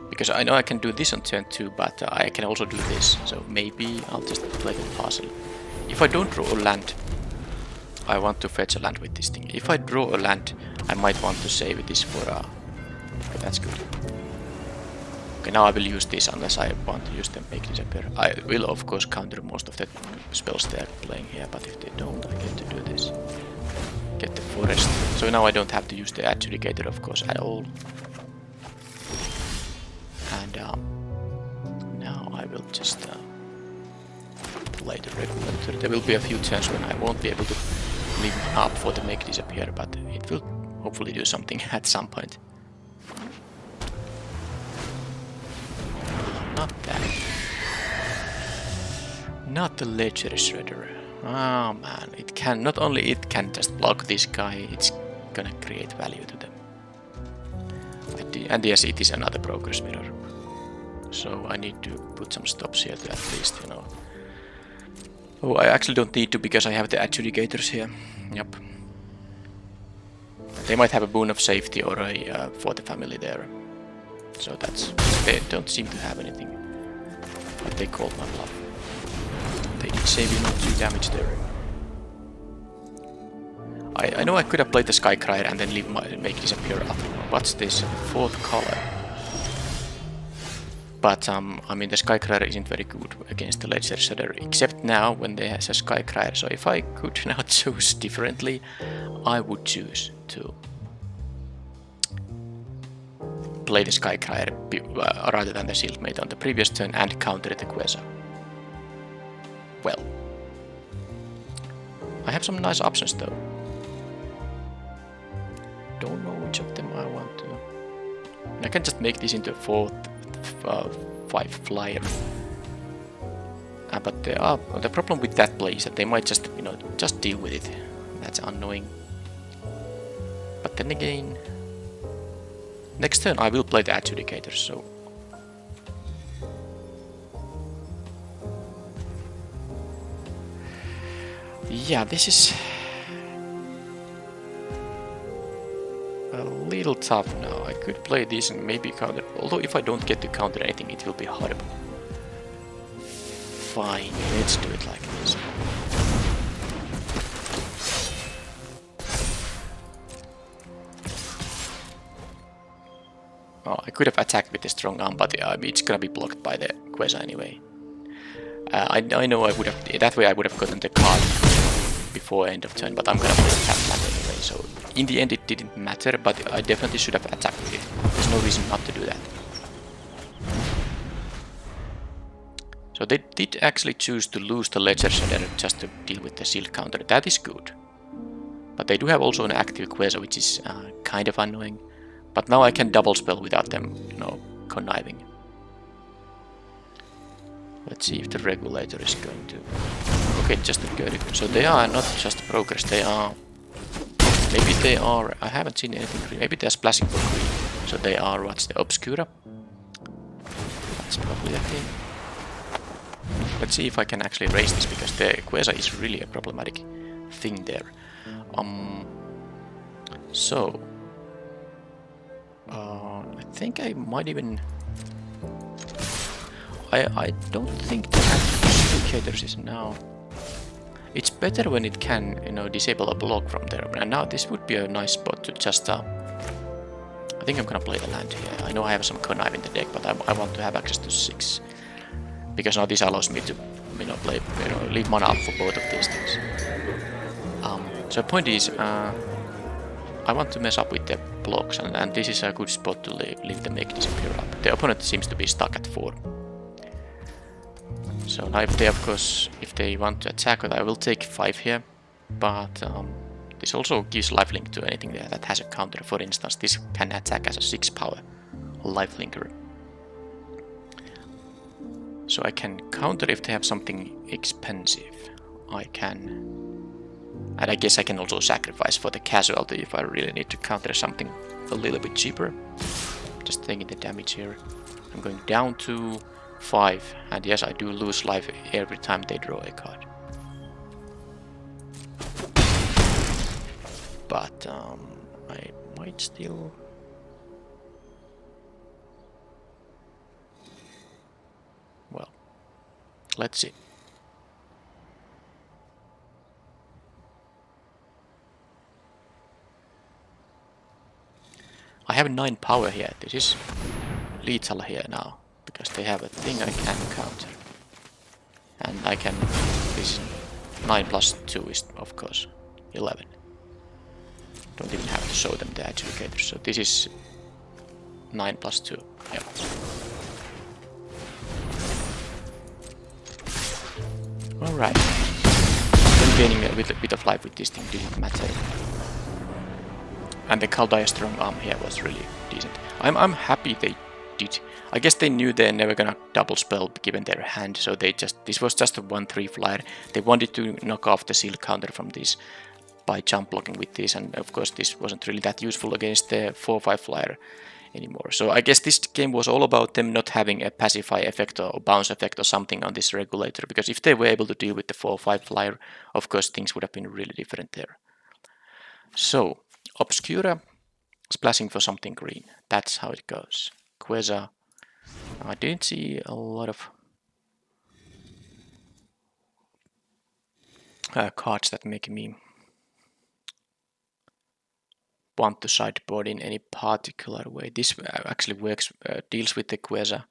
Because I know I can do this on turn 2, but I can also do this. So maybe I'll just play the parcel. If I don't draw a land, I want to fetch a land with this thing. If I draw a land, I might want to save this for... Okay, that's good. Okay, now I will use this unless I want to use them, make disappear. I will of course counter most of the spells they are playing here, but if they don't, I get to do this. Get the forest. So now I don't have to use the Adjudicator of course at all. And now I will just play the Regulator. There will be a few turns when I won't be able to leave up for the make disappear, but it will hopefully do something at some point. Not that. Not the Ledger Shredder. Oh man, it can, not only it can just block this guy, it's gonna create value to them. And yes, it is another Broker's Mirror. So I need to put some stops here to at least, you know. Oh, I actually don't need to because I have the Adjudicators here. Yep. They might have a Boon of Safety or a for the family there. So that's... They don't seem to have anything. But they called my bluff. They did save you not 2 damage there. I know I could have played the Sky Crier and then leave make disappear up. What's this? 4th color. But I mean the Sky Crier isn't very good against the Ledger Shredder, except now when they has a Sky Crier. So if I could now choose differently, I would choose to play the Sky Crier rather than the Shieldmate on the previous turn and counter the Quasar. Well, I have some nice options though. Don't know which of them I want to. I can just make this into a 4/5 flyer. But the problem with that play is that they might just, you know, just deal with it. That's annoying. But then again, next turn I will play the adjudicator, so... Yeah, this is... a little tough now. I could play this and maybe counter, although if I don't get to counter anything it will be horrible. Fine, let's do it like this. Oh, I could have attacked with a strong arm, but it's gonna be blocked by the Queza anyway. I know I would have, that way I would have gotten the card before end of turn, but I'm gonna play the tap land anyway, so in the end it didn't matter, but I definitely should have attacked with it. There's no reason not to do that. So they did actually choose to lose the Ledger Shredder just to deal with the shield counter. That is good. But they do have also an active Queza, which is kind of annoying. But now I can double spell without them, you know, conniving. Let's see if the regulator is going to... Okay, just a good. So they are not just progress, they are... Maybe they are... I haven't seen anything green. Maybe they're splashing for green. So they are, what's the Obscura? That's probably a thing. Let's see if I can actually raise this, because the Queza is really a problematic thing there. So... I think I might even... I don't think the indicators is now... It's better when it can, you know, disable a block from there. And now this would be a nice spot to just... I think I'm gonna play the land here. I know I have some connive in the deck, but I want to have access to 6. Because now this allows me to, you know, play, you know, leave mana up for both of these things. So the point is, I want to mess up with the blocks, and this is a good spot to leave the make disappear up. The opponent seems to be stuck at 4. So now if they, of course, if they want to attack, I will take 5 here, but this also gives lifelink to anything there that has a counter. For instance, this can attack as a 6 power lifelinker. So I can counter if they have something expensive. I can... And I guess I can also sacrifice for the casualty if I really need to counter something a little bit cheaper. Just taking the damage here. I'm going down to 5, and yes, I do lose life every time they draw a card. But I might still... Well, let's see. I have 9 power here. This is lethal here now, because they have a thing I can counter. And I can... This 9 plus 2 is, of course, 11. Don't even have to show them the adjudicator. So this is 9 plus 2. Yeah. Alright. Then gaining a bit of life with this thing didn't matter. And the Kaldaya strong arm here was really decent. I'm happy they did. I guess they knew they're never gonna double spell given their hand, so they just... This was just a 1/3 flyer. They wanted to knock off the shield counter from this by jump blocking with this, and of course this wasn't really that useful against the 4/5 flyer anymore. So I guess this game was all about them not having a pacify effect or bounce effect or something on this regulator, because if they were able to deal with the 4/5 flyer, of course things would have been really different there. So, Obscura, splashing for something green. That's how it goes. Queza. I didn't see a lot of cards that make me want to sideboard in any particular way. This actually works, deals with the Queza.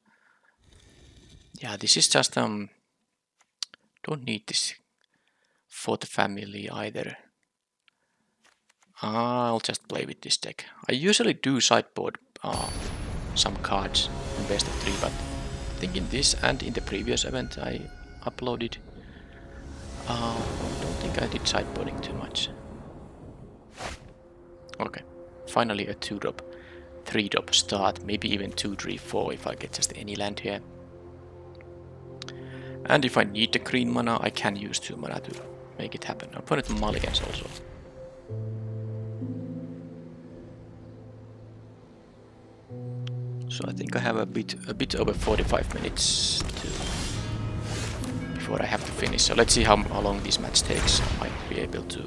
Yeah, this is just don't need this for the family either. I'll just play with this deck. I usually do sideboard some cards in best of 3, but I think in this and in the previous event I uploaded, I don't think I did sideboarding too much. Okay, finally a 2-drop, 3-drop start, maybe even 2, 3, 4 if I get just any land here. And if I need the green mana, I can use 2 mana to make it happen. I'll put it mulligans also. So I think I have a bit over 45 minutes before I have to finish. So let's see how long this match takes. I might be able to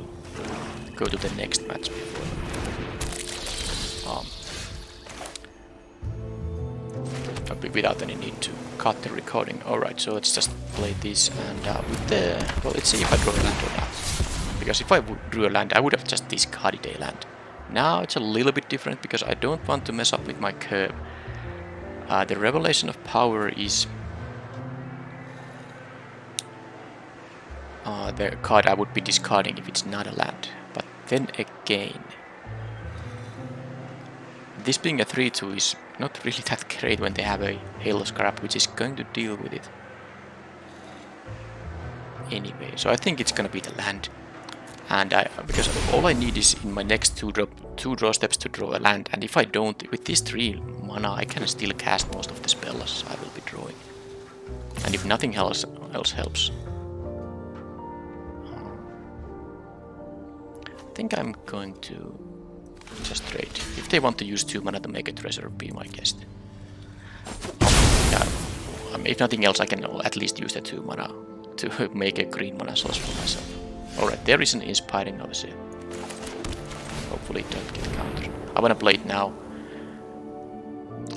go to the next match before. Without any need to cut the recording. Alright, so let's just play this and with the... Well, let's see if I draw a land or not. Because if I drew a land, I would have just discarded a land. Now it's a little bit different because I don't want to mess up with my curve. The Revelation of Power is the card I would be discarding if it's not a land. But then again, this being a 3-2 is not really that great when they have a Halo Scrap which is going to deal with it. Anyway, so I think it's gonna be the land. And because all I need is in my next two draw steps to draw a land, and if I don't, with this 3 mana I can still cast most of the spells I will be drawing. And if nothing else helps. I think I'm going to just trade. If they want to use 2 mana to make a treasure, be my guest. Yeah, if nothing else I can at least use the 2 mana to make a green mana source for myself. Alright, there is an Inspiring Overseer. Hopefully it don't get countered. I wanna play it now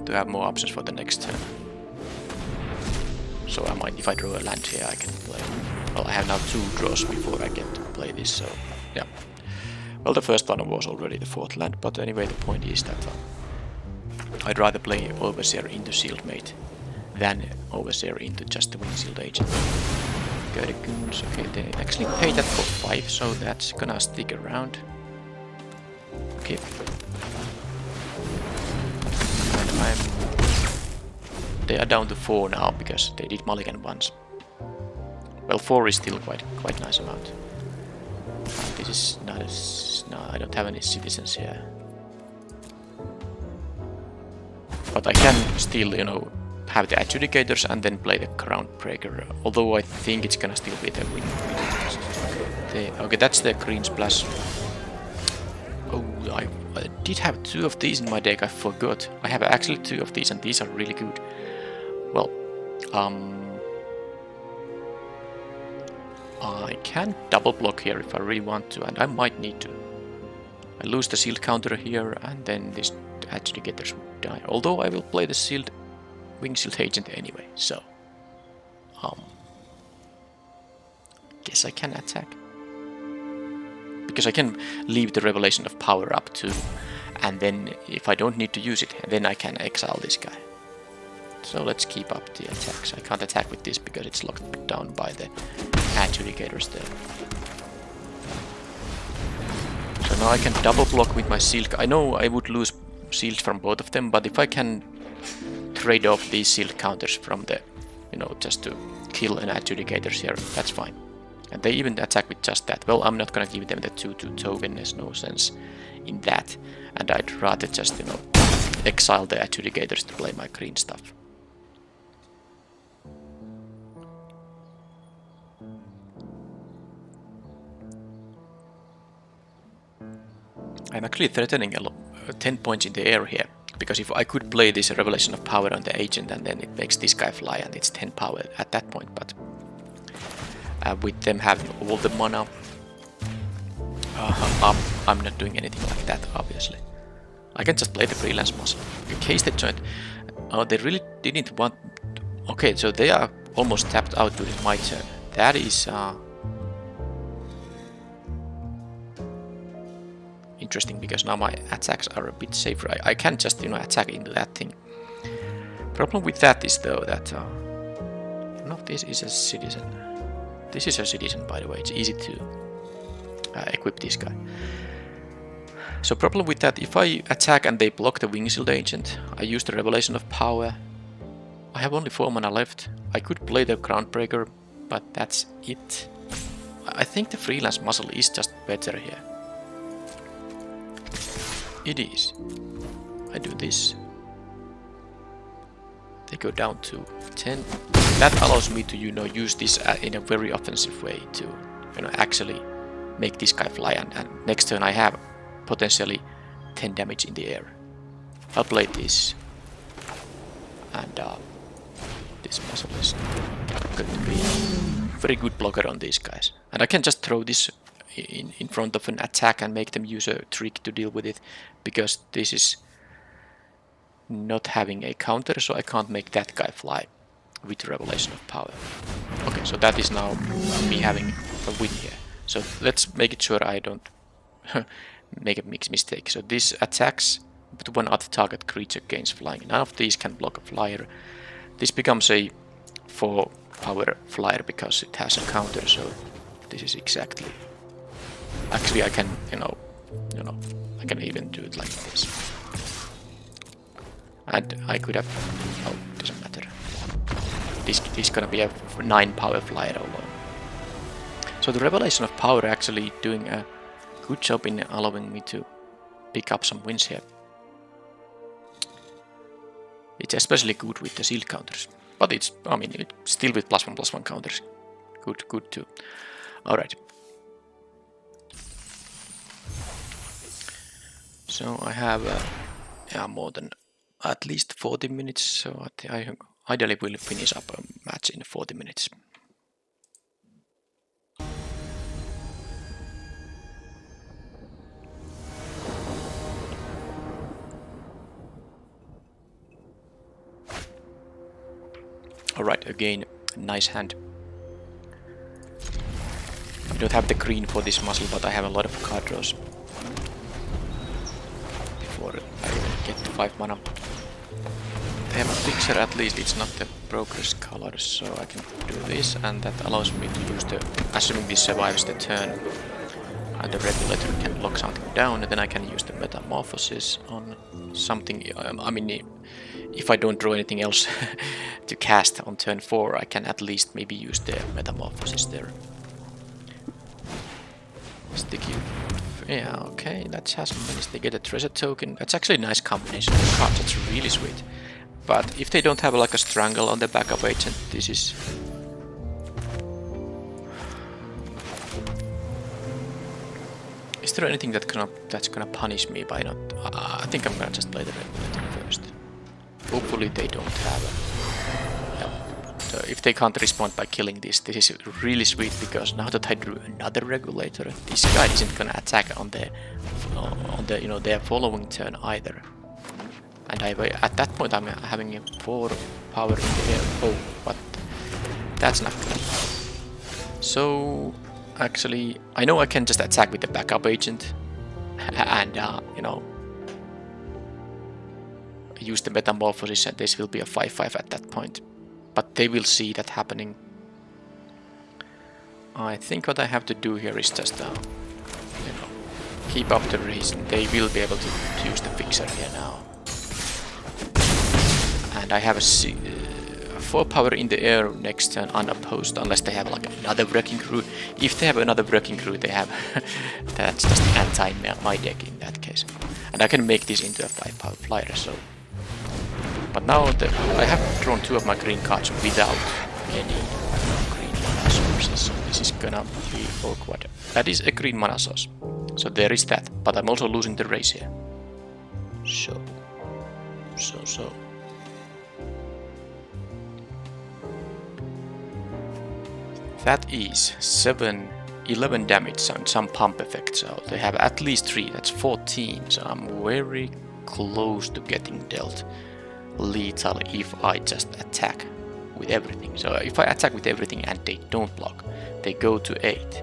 to have more options for the next turn. So I might, if I draw a land here, I can play. Well, I have now 2 draws before I get to play this, so yeah. Well, the first one was already the 4th land, but anyway, the point is that I'd rather play Overseer into Shieldmate than Overseer into just the Wingsealed Agent. The goons. Okay, they actually paid that for 5, so that's gonna stick around. Okay. And they are down to 4 now because they did mulligan once. Well, 4 is still quite nice amount. This is not as... No, I don't have any citizens here. But I can still, you know, have the adjudicators and then play the Groundbreaker, although I think it's gonna still be the win. Okay, that's the green splash. Oh, I did have 2 of these in my deck, I forgot. I have actually 2 of these and these are really good. Well, I can double block here if I really want to, and I might need to. I lose the shield counter here and then this adjudicators would die, although I will play the shield Wingsealed Agent anyway, so guess I can attack. Because I can leave the Revelation of Power up too, and then if I don't need to use it, then I can exile this guy. So let's keep up the attacks. I can't attack with this because it's locked down by the adjudicators there. So now I can double block with my shield. I know I would lose shields from both of them, but if I can trade off these shield counters from the, you know, just to kill an adjudicators here, that's fine. And they even attack with just that. Well, I'm not gonna give them the 2/2 token, there's no sense in that. And I'd rather just, you know, exile the adjudicators to play my green stuff. I'm actually threatening 10 points in the air here. Because if I could play this Revelation of Power on the agent and then it makes this guy fly and it's 10 power at that point, but with them having all the mana up, I'm not doing anything like that, obviously. I can just play the Freelance Muscle. In case they joined... Oh, they really didn't want... Okay, so they are almost tapped out during my turn. That is... interesting, because now my attacks are a bit safer. I can just, you know, attack into that thing. Problem with that is though that no, this is a citizen. This is a citizen, by the way. It's easy to equip this guy. So problem with that, if I attack and they block the Wingsealed Agent, I use the Revelation of Power. I have only 4 mana left. I could play the Groundbreaker, but that's it. I think the Freelance Muscle is just better here. It is. I do this. They go down to 10. That allows me to, you know, use this in a very offensive way to, you know, actually make this guy fly. And next turn I have potentially 10 damage in the air. I'll play this. and this muscle is going to be a very good blocker on these guys. And I can just throw this in front of an attack and make them use a trick to deal with it, because this is not having a counter, so I can't make that guy fly with Revelation of Power. Okay, so that is now me having a win here. So let's make it sure I don't make a mistake. So this attacks, but one other target creature gains flying. None of these can block a flyer. This becomes a 4 power flyer because it has a counter, so this is exactly... Actually I can, you know, I can even do it like this. And I could have... Oh, doesn't matter. This is gonna be a 9 power flyer alone. So the Revelation of Power actually doing a good job in allowing me to pick up some wins here. It's especially good with the shield counters, but it's, I mean, it's still with +1/+1 counters. Good too. Alright. So I have more than at least 40 minutes, so I ideally will finish up a match in 40 minutes. Alright, again, nice hand. I don't have the green for this muscle, but I have a lot of card draws before I get to 5 mana. They have a fixer at least, it's not the progress colors, so I can do this, and that allows me to use the, assuming this survives the turn, and the regulator can lock something down, and then I can use the metamorphosis on something. I mean, if I don't draw anything else to cast on turn 4, I can at least maybe use the metamorphosis there. Sticky. Yeah, okay, that has managed to get a treasure token. That's actually a nice combination of cards, it's really sweet. But if they don't have like a strangle on the backup agent, this is... Is there anything that's gonna punish me by not... I think I'm gonna just play the regulator first. Hopefully they don't have a... Yeah. So if they can't respond by killing this is really sweet, because now that I drew another regulator, this guy isn't gonna attack on the you know, their following turn either. And at that point I'm having a 4 power in the air. Oh, but that's not good. So actually, I know I can just attack with the backup agent and you know, use the metamorphosis, and this will be a 5/5 at that point. But they will see that happening. I think what I have to do here is just you know, keep up the race, and they will be able to use the fixer here now. And I have a 4 power in the air next turn unopposed, unless they have like another wrecking crew. If they have another wrecking crew, they have that's just anti my deck in that case. And I can make this into a 5 power flyer. So, but now I have drawn 2 of my green cards without any green mana sources. So this is gonna be awkward. That is a green mana source. So there is that. But I'm also losing the race here. So. That is 11 damage and some pump effect, so they have at least 3, that's 14, so I'm very close to getting dealt lethal if I just attack with everything. So if I attack with everything and they don't block, they go to 8,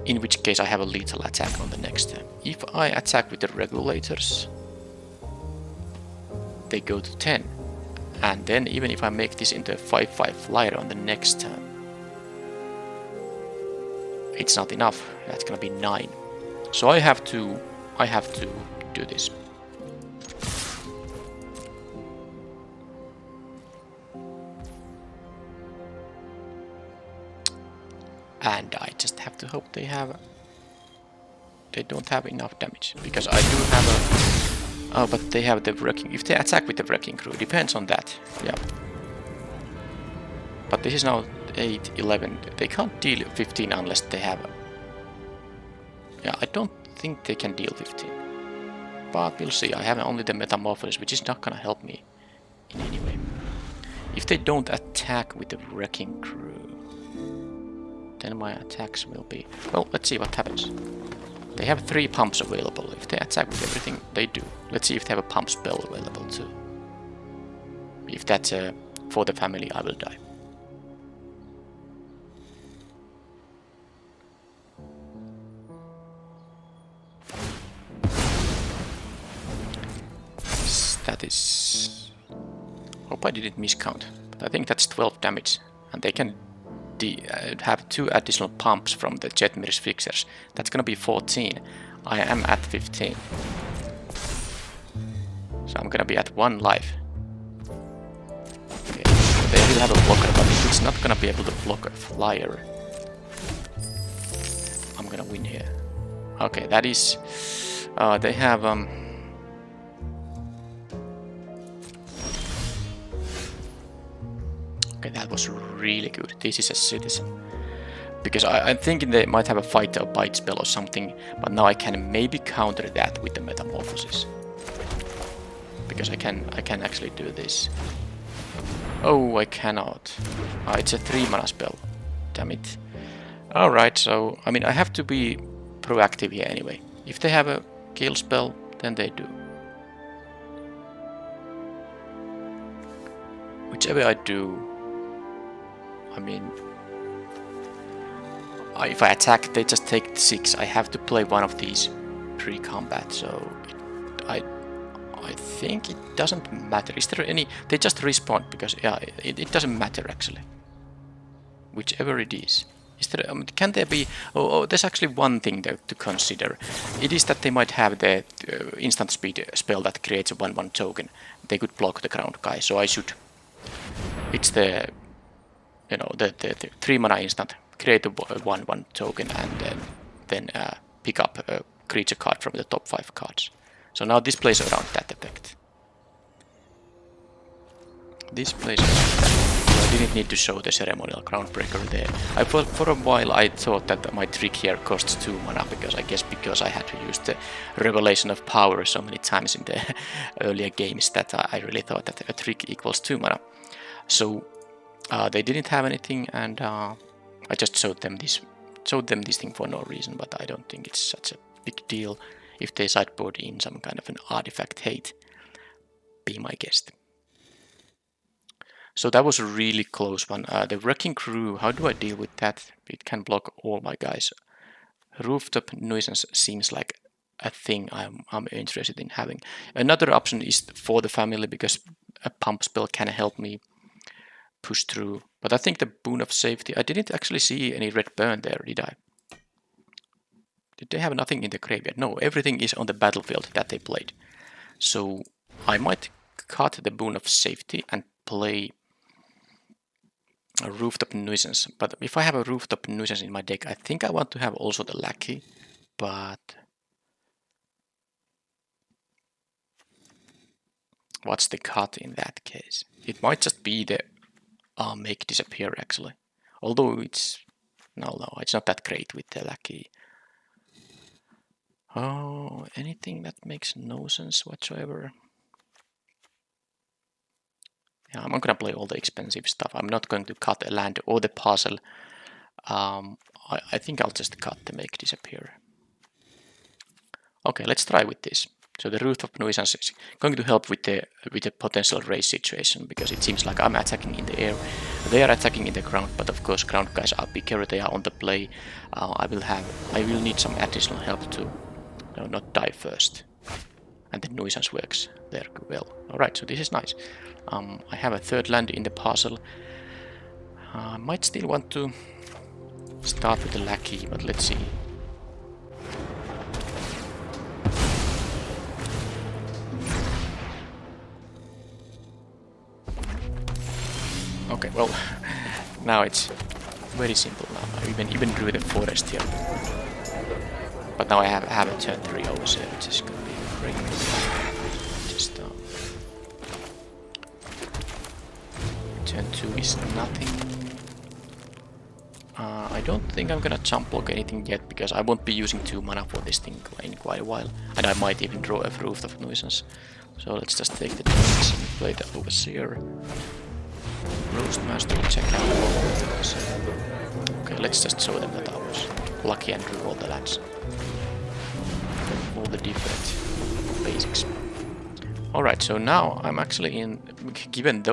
in which case I have a lethal attack on the next turn. If I attack with the regulators, they go to 10, and then even if I make this into a 5/5 flyer on the next turn, it's not enough. That's gonna be 9. So I have to do this. And I just have to hope they don't have enough damage, because I do have a... Oh, but they have the wrecking... If they attack with the wrecking crew, depends on that. Yeah. But this is now 8, 11. They can't deal 15 unless they have... Yeah, I don't think they can deal 15. But we'll see. I have only the metamorphosis, which is not gonna help me in any way. If they don't attack with the wrecking crew, then my attacks will be... Well, let's see what happens. They have 3 pumps available. If they attack with everything, they do. Let's see if they have a pump spell available too. If that's for the family, I will die. That is... Hope I didn't miscount. But I think that's 12 damage. And they can have 2 additional pumps from the Jetmir's fixers. That's gonna be 14. I am at 15. So I'm gonna be at 1 life. Okay. They will have a blocker, but if it's not gonna be able to block a flyer, I'm gonna win here. Okay, that is... they have... Okay, that was really good. This is a citizen. Because I'm thinking they might have a fight or bite spell or something, but now I can maybe counter that with the metamorphosis. Because I can actually do this. Oh, I cannot. It's a 3 mana spell. Damn it. Alright, so I mean I have to be proactive here anyway. If they have a kill spell, then they do. Whichever I do, I mean, if I attack, they just take 6. I have to play one of these pre-combat, so I think it doesn't matter. Is there any? They just respawn because yeah, it doesn't matter actually. Whichever it is. Is there? Can there be? Oh, there's actually one thing there to consider. It is that they might have the instant speed spell that creates a 1/1 token. They could block the ground guy, so I should. It's the, you know, the 3 mana instant, create a 1/1 token and then pick up a creature card from the top 5 cards. So now this plays around that effect. This plays around that. I didn't need to show the ceremonial groundbreaker there. For a while I thought that my trick here costs 2 mana because I had to use the revelation of power so many times in the earlier games that I really thought that a trick equals 2 mana. So they didn't have anything, and I just showed them this thing for no reason. But I don't think it's such a big deal if they sideboard in some kind of an artifact hate. Be my guest. So that was a really close one. The wrecking crew, how do I deal with that? It can block all my guys. Rooftop nuisance seems like a thing I'm interested in having. Another option is for the family, because a pump spell can help me push through. But I think the boon of safety, I didn't actually see any red burn there, did I? Did they have nothing in the graveyard? No, everything is on the battlefield that they played. So I might cut the boon of safety and play a rooftop nuisance. But if I have a rooftop nuisance in my deck, I think I want to have also the lackey. But what's the cut in that case? It might just be the make disappear actually. Although it's no, it's not that great with the lackey. Oh, anything that makes no sense whatsoever. Yeah, I'm not gonna play all the expensive stuff. I'm not going to cut a land or the puzzle. I think I'll just cut the make disappear. Okay, let's try with this. So the rooftop nuisance is going to help with the potential race situation, because it seems like I'm attacking in the air. They are attacking in the ground, but of course ground guys are bigger. They are on the play. I will need some additional help to not die first. And the nuisance works there well. Alright, so this is nice. I have a third land in the puzzle. I might still want to start with the lackey, but let's see. Okay, well, now it's very simple now. I even drew the forest here. But now I have a turn 3 over here, which is going to be great. Just turn 2 is nothing. I don't think I'm gonna jump block anything yet, because I won't be using 2 mana for this thing in quite a while. And I might even draw a rooftop nuisance. So let's just take the damage. play the overseer. Roastmaster, check out all of those. Okay, let's just show them that I was lucky and drew all the lands. All the different basics. Alright, so now I'm actually in, given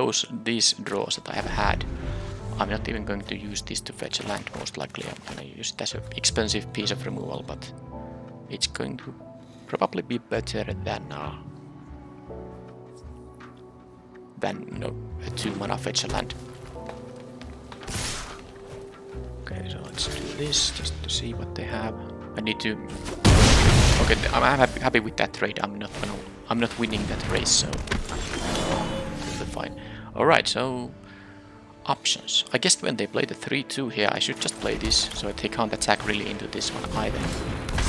these draws that I have had, I'm not even going to use this to fetch a land, most likely. I'm going to use it as an expensive piece of removal, but it's going to probably be better than a 2-mana fetch a land. Okay, so let's do this just to see what they have. I need to. Okay, I'm happy with that trade. I'm not winning that race, so totally fine. All right, so options. I guess when they play the 3-2 here, I should just play this, so they can't attack really into this one either.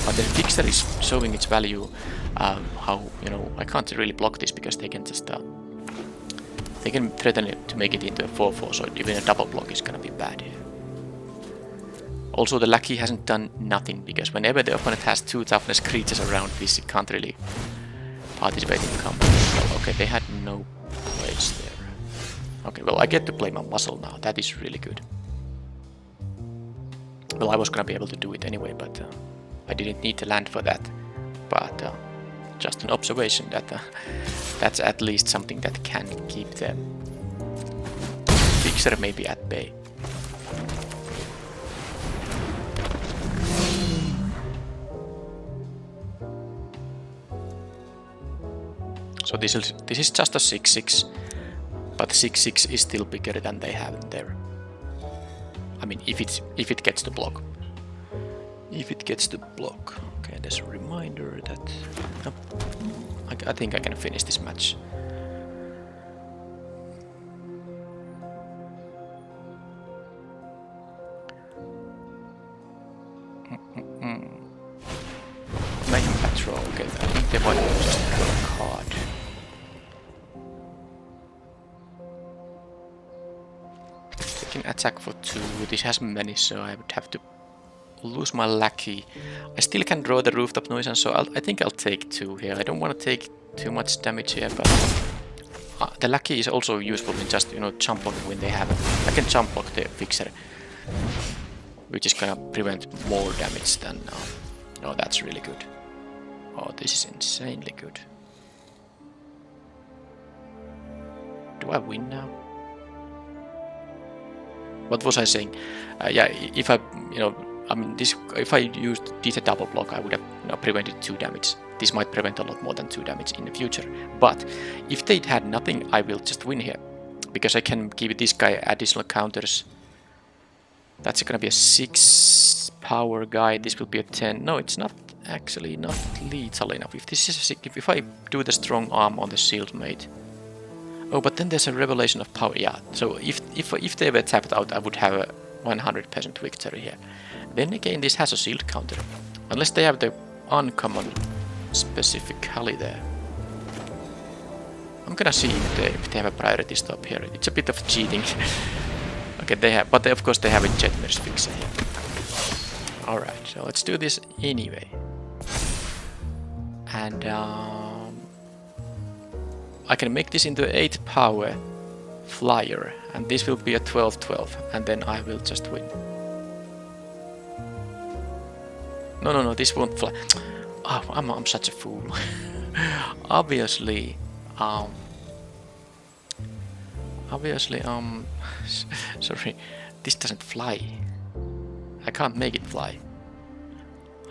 But the fixer is showing its value. How I can't really block this because they can just they can threaten it to make it into a 4-4, so even a double block is gonna be bad here. Also, the lackey hasn't done nothing because whenever the opponent has 2 toughness creatures around this, it can't really participate in combat. Well, okay, they had no place there. Okay, well, I get to play my muscle now. That is really good. Well, I was gonna be able to do it anyway, but I didn't need to land for that. But just an observation that that's at least something that can keep the fixer maybe at bay. So this is just a 6-6, but 6-6 is still bigger than they have in there. I mean, if it gets to block. If it gets to block. Okay, there's a reminder that I think I can finish this match. Mayhem Patrol. Okay, I think they might just draw a card. Taking attack for 2. This has many, so I would have to lose my lackey. I still can draw the rooftop nuisance, so I think I'll take 2 here. I don't want to take too much damage here, but the lackey is also useful in just jump blocking when they have it. I can jump block the fixer, which is gonna prevent more damage than. Oh, that's really good. Oh, this is insanely good. Do I win now? What was I saying? Yeah, if I if I used this double block, I would have prevented 2 damage. This might prevent a lot more than 2 damage in the future. But if they had nothing, I will just win here. Because I can give this guy additional counters. That's gonna be a 6 power guy. This will be a 10. No, it's not actually not lethal enough. If this is if I do the strong arm on the shield mate. Oh, but then there's a revelation of power. Yeah. So if they were tapped out, I would have a 100% victory here. Then again, this has a shield counter. Unless they have the uncommon specifically there. I'm gonna see if they have a priority stop here. It's a bit of cheating. Okay, they have, but of course they have a Jetmir's fixer here. Alright, so let's do this anyway. And I can make this into 8 power flyer, and this will be a 12-12, and then I will just win. No, this won't fly. Oh, I'm such a fool. Obviously, sorry, this doesn't fly. I can't make it fly.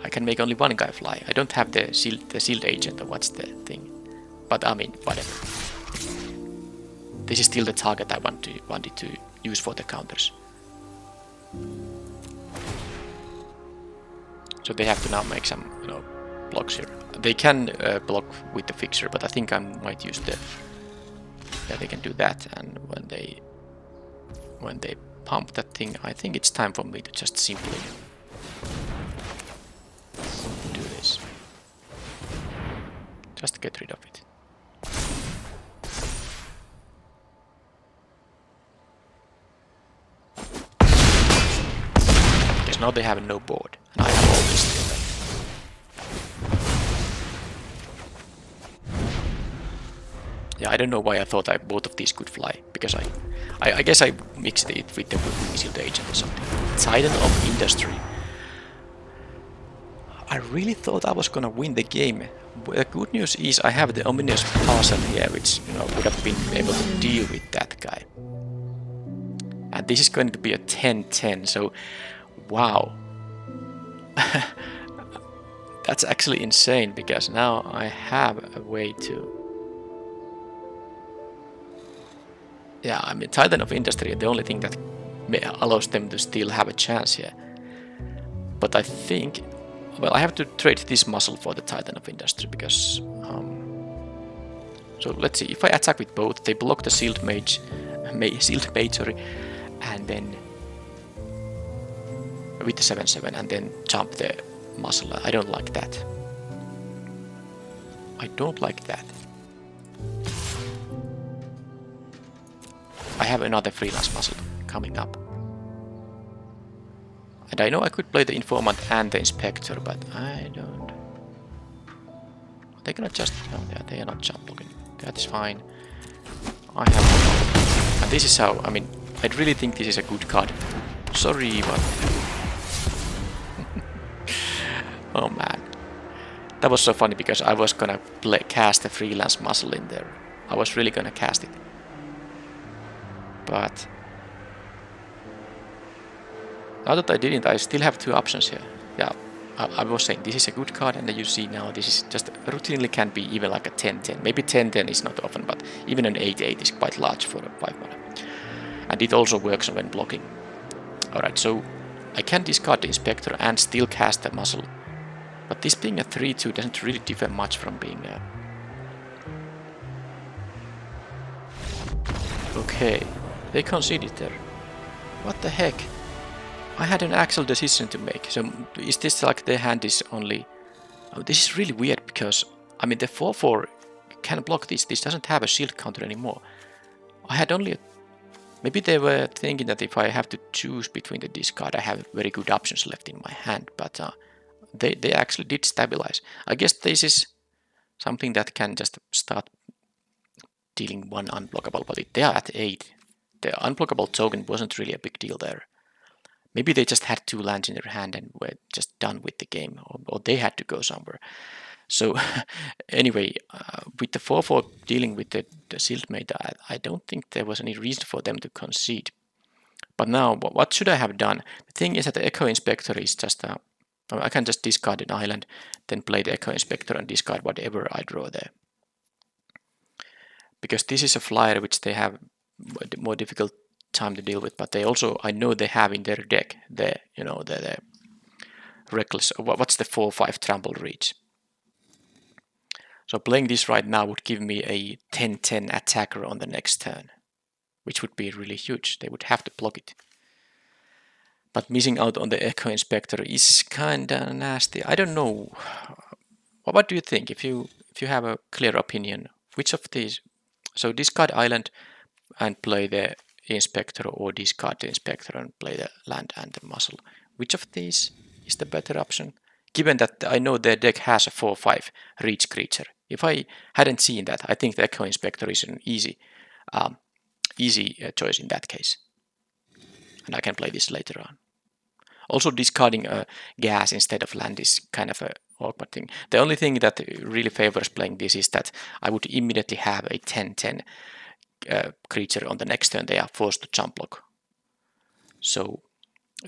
I can make only one guy fly. I don't have the shield agent, or what's the thing. But I mean, whatever. This is still the target I wanted to use for the counters. So they have to now make some, blocks here. They can block with the fixer, but I think I might use the. Yeah, they can do that, and when they pump that thing, I think it's time for me to just simply do this. Just get rid of it. Because now they have no board, and I have all this still left. Yeah, I don't know why I thought both of these could fly, because I guess I mixed it with the Shield Agent or something. Titan of Industry. I really thought I was gonna win the game. The good news is I have the ominous parcel here, which would have been able to deal with that guy. And this is going to be a 10-10, so wow. That's actually insane, because now I have a way to... Yeah, I mean, Titan of Industry is the only thing that allows them to still have a chance here. But I think... Well, I have to trade this muscle for the Titan of Industry, because... so let's see, if I attack with both, they block the Shield Mage, sorry, and then... with the 7-7, and then jump the muscle. I don't like that. I don't like that. I have another freelance muscle coming up. And I know I could play the Informant and the Inspector, but I don't... They're gonna just... No, they are not jump blocking. That's fine. I have... And this is how... I mean, I really think this is a good card. Sorry, but... Oh man. That was so funny, because I was gonna cast the freelance muscle in there. I was really gonna cast it. But... now that I didn't, I still have two options here. Yeah, I was saying this is a good card, and you see now this is just routinely can be even like a 10-10. Maybe 10-10 is not often, but even an 8-8 is quite large for a 5-1. And it also works when blocking. Alright, so I can discard the Inspector and still cast the muscle. But this being a 3-2 doesn't really differ much from being a... Okay, they conceded there. What the heck? I had an actual decision to make. So is this like their hand is only... Oh, this is really weird, because I mean the 4-4 can block this. This doesn't have a shield counter anymore. I had only a... Maybe they were thinking that if I have to choose between the discard, I have very good options left in my hand, but they actually did stabilize. I guess this is something that can just start dealing one unblockable, but they are at 8. The unblockable token wasn't really a big deal there. Maybe they just had 2 lands in their hand and were just done with the game, or they had to go somewhere. So anyway, with the 4-4 dealing with the Shield Mage, I don't think there was any reason for them to concede. But now, what should I have done? The thing is that the Echo Inspector is just... I can just discard an island, then play the Echo Inspector and discard whatever I draw there. Because this is a flyer which they have a more difficult time to deal with, but they also, I know they have in their deck the Reckless... What's the 4-5 Trample Reach? So playing this right now would give me a 10-10 attacker on the next turn, which would be really huge. They would have to block it. But missing out on the Echo Inspector is kinda nasty. I don't know. What do you think? If you have a clear opinion, which of these? So discard island and play the Inspector, or discard the Inspector and play the land and the muscle. Which of these is the better option? Given that I know their deck has a 4-5 reach creature. If I hadn't seen that, I think the Echo Inspector is an easy choice in that case. And I can play this later on. Also, discarding a gas instead of land is kind of a awkward thing. The only thing that really favors playing this is that I would immediately have a 10-10 creature on the next turn. They are forced to jump block. So,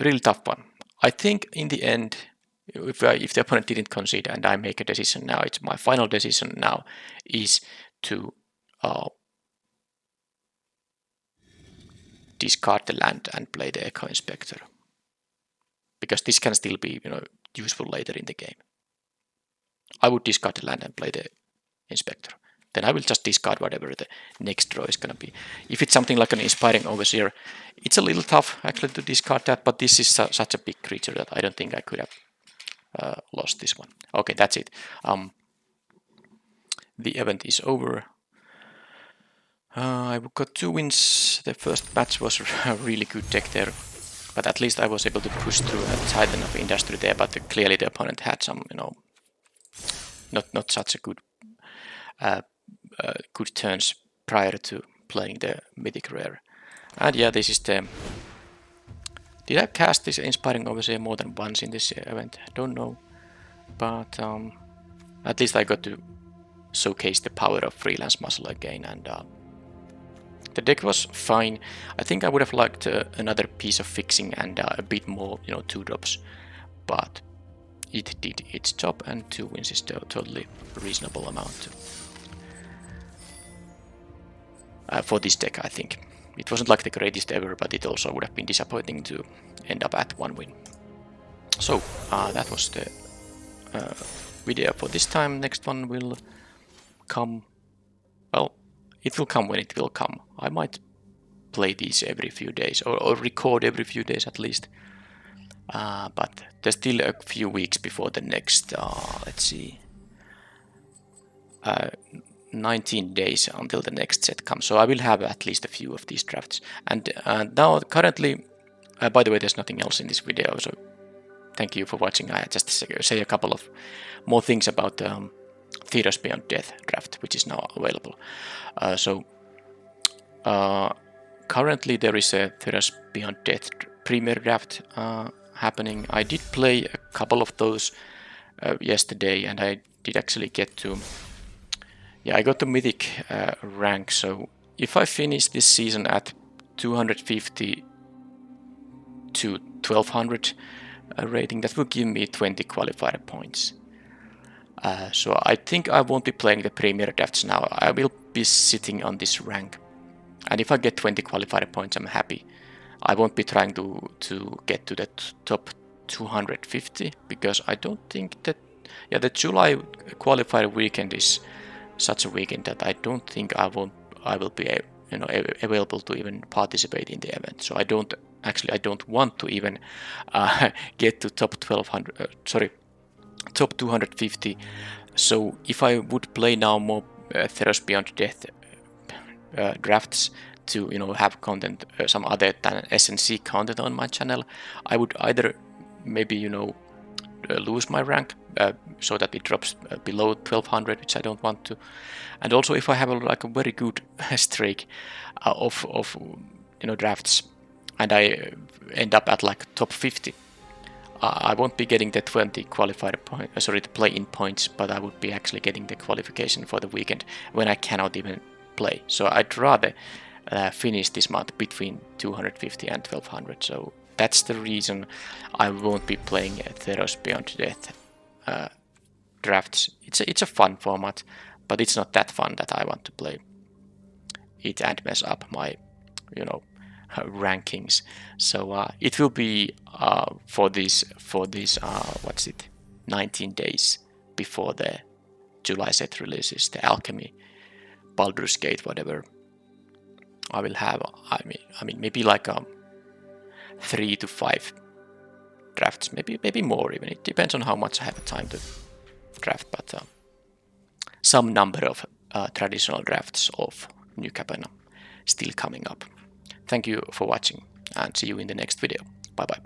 really tough one. I think in the end, if the opponent didn't concede and I make a decision now, it's my final decision now is to discard the land and play the Echo Inspector, because this can still be useful later in the game. I would discard the land and play the Inspector. Then I will just discard whatever the next draw is going to be. If it's something like an Inspiring Overseer, it's a little tough actually to discard that, but this is such a big creature that I don't think I could have lost this one. Okay, that's it. The event is over. I got 2 wins. The first match was a really good deck there, but at least I was able to push through a Titan of Industry there, but clearly the opponent had some, not such a good good turns prior to playing the Mythic Rare. And yeah, this is the... Did I cast this Inspiring Overseer more than once in this event? I don't know. But at least I got to showcase the power of Freelance Muscle again, and the deck was fine. I think I would have liked another piece of fixing and a bit more, 2-drops, but it did its job, and 2 wins is a totally reasonable amount for this deck. I think it wasn't like the greatest ever, but it also would have been disappointing to end up at 1 win. So that was the video for this time. Next one will come, well, it will come when it will come. I might play these every few days, or record every few days at least. But there's still a few weeks before the next, let's see, 19 days until the next set comes. So I will have at least a few of these drafts. And now currently, by the way, there's nothing else in this video, so thank you for watching. I just say a couple of more things about Theros Beyond Death draft, which is now available. Currently there is a Theros Beyond Death Premier draft happening. I did play a couple of those yesterday, and I did actually get to... Yeah, I got the Mythic rank, so if I finish this season at 250 to 1200 rating, that will give me 20 qualifier points. So I think I won't be playing the Premier drafts now. I will be sitting on this rank, and if I get 20 qualifier points, I'm happy. I won't be trying to get to the top 250, because I don't think that... Yeah, the July qualifier weekend is such a weekend that I don't think I will be available to even participate in the event. So I don't want to even get to top 250. So if I would play now more Theros Beyond Death drafts to have content, some other than SNC content on my channel, I would either maybe lose my rank so that it drops below 1200, which I don't want to. And also, if I have a very good streak of drafts, and I end up at top 50, I won't be getting the 20 qualifier point, the play-in points, but I would be actually getting the qualification for the weekend when I cannot even play. So I'd rather finish this month between 250 and 1200. So that's the reason I won't be playing Theros Beyond Death drafts. It's a fun format, but it's not that fun that I want to play it and mess up my rankings. So it will be for these 19 days before the July set releases, the Alchemy, Baldur's Gate, whatever. I will have, I mean maybe 3 to 5 drafts, maybe more even. It depends on how much I have time to draft, but some number of traditional drafts of New Capenna still coming up. Thank you for watching, and see you in the next video. Bye bye.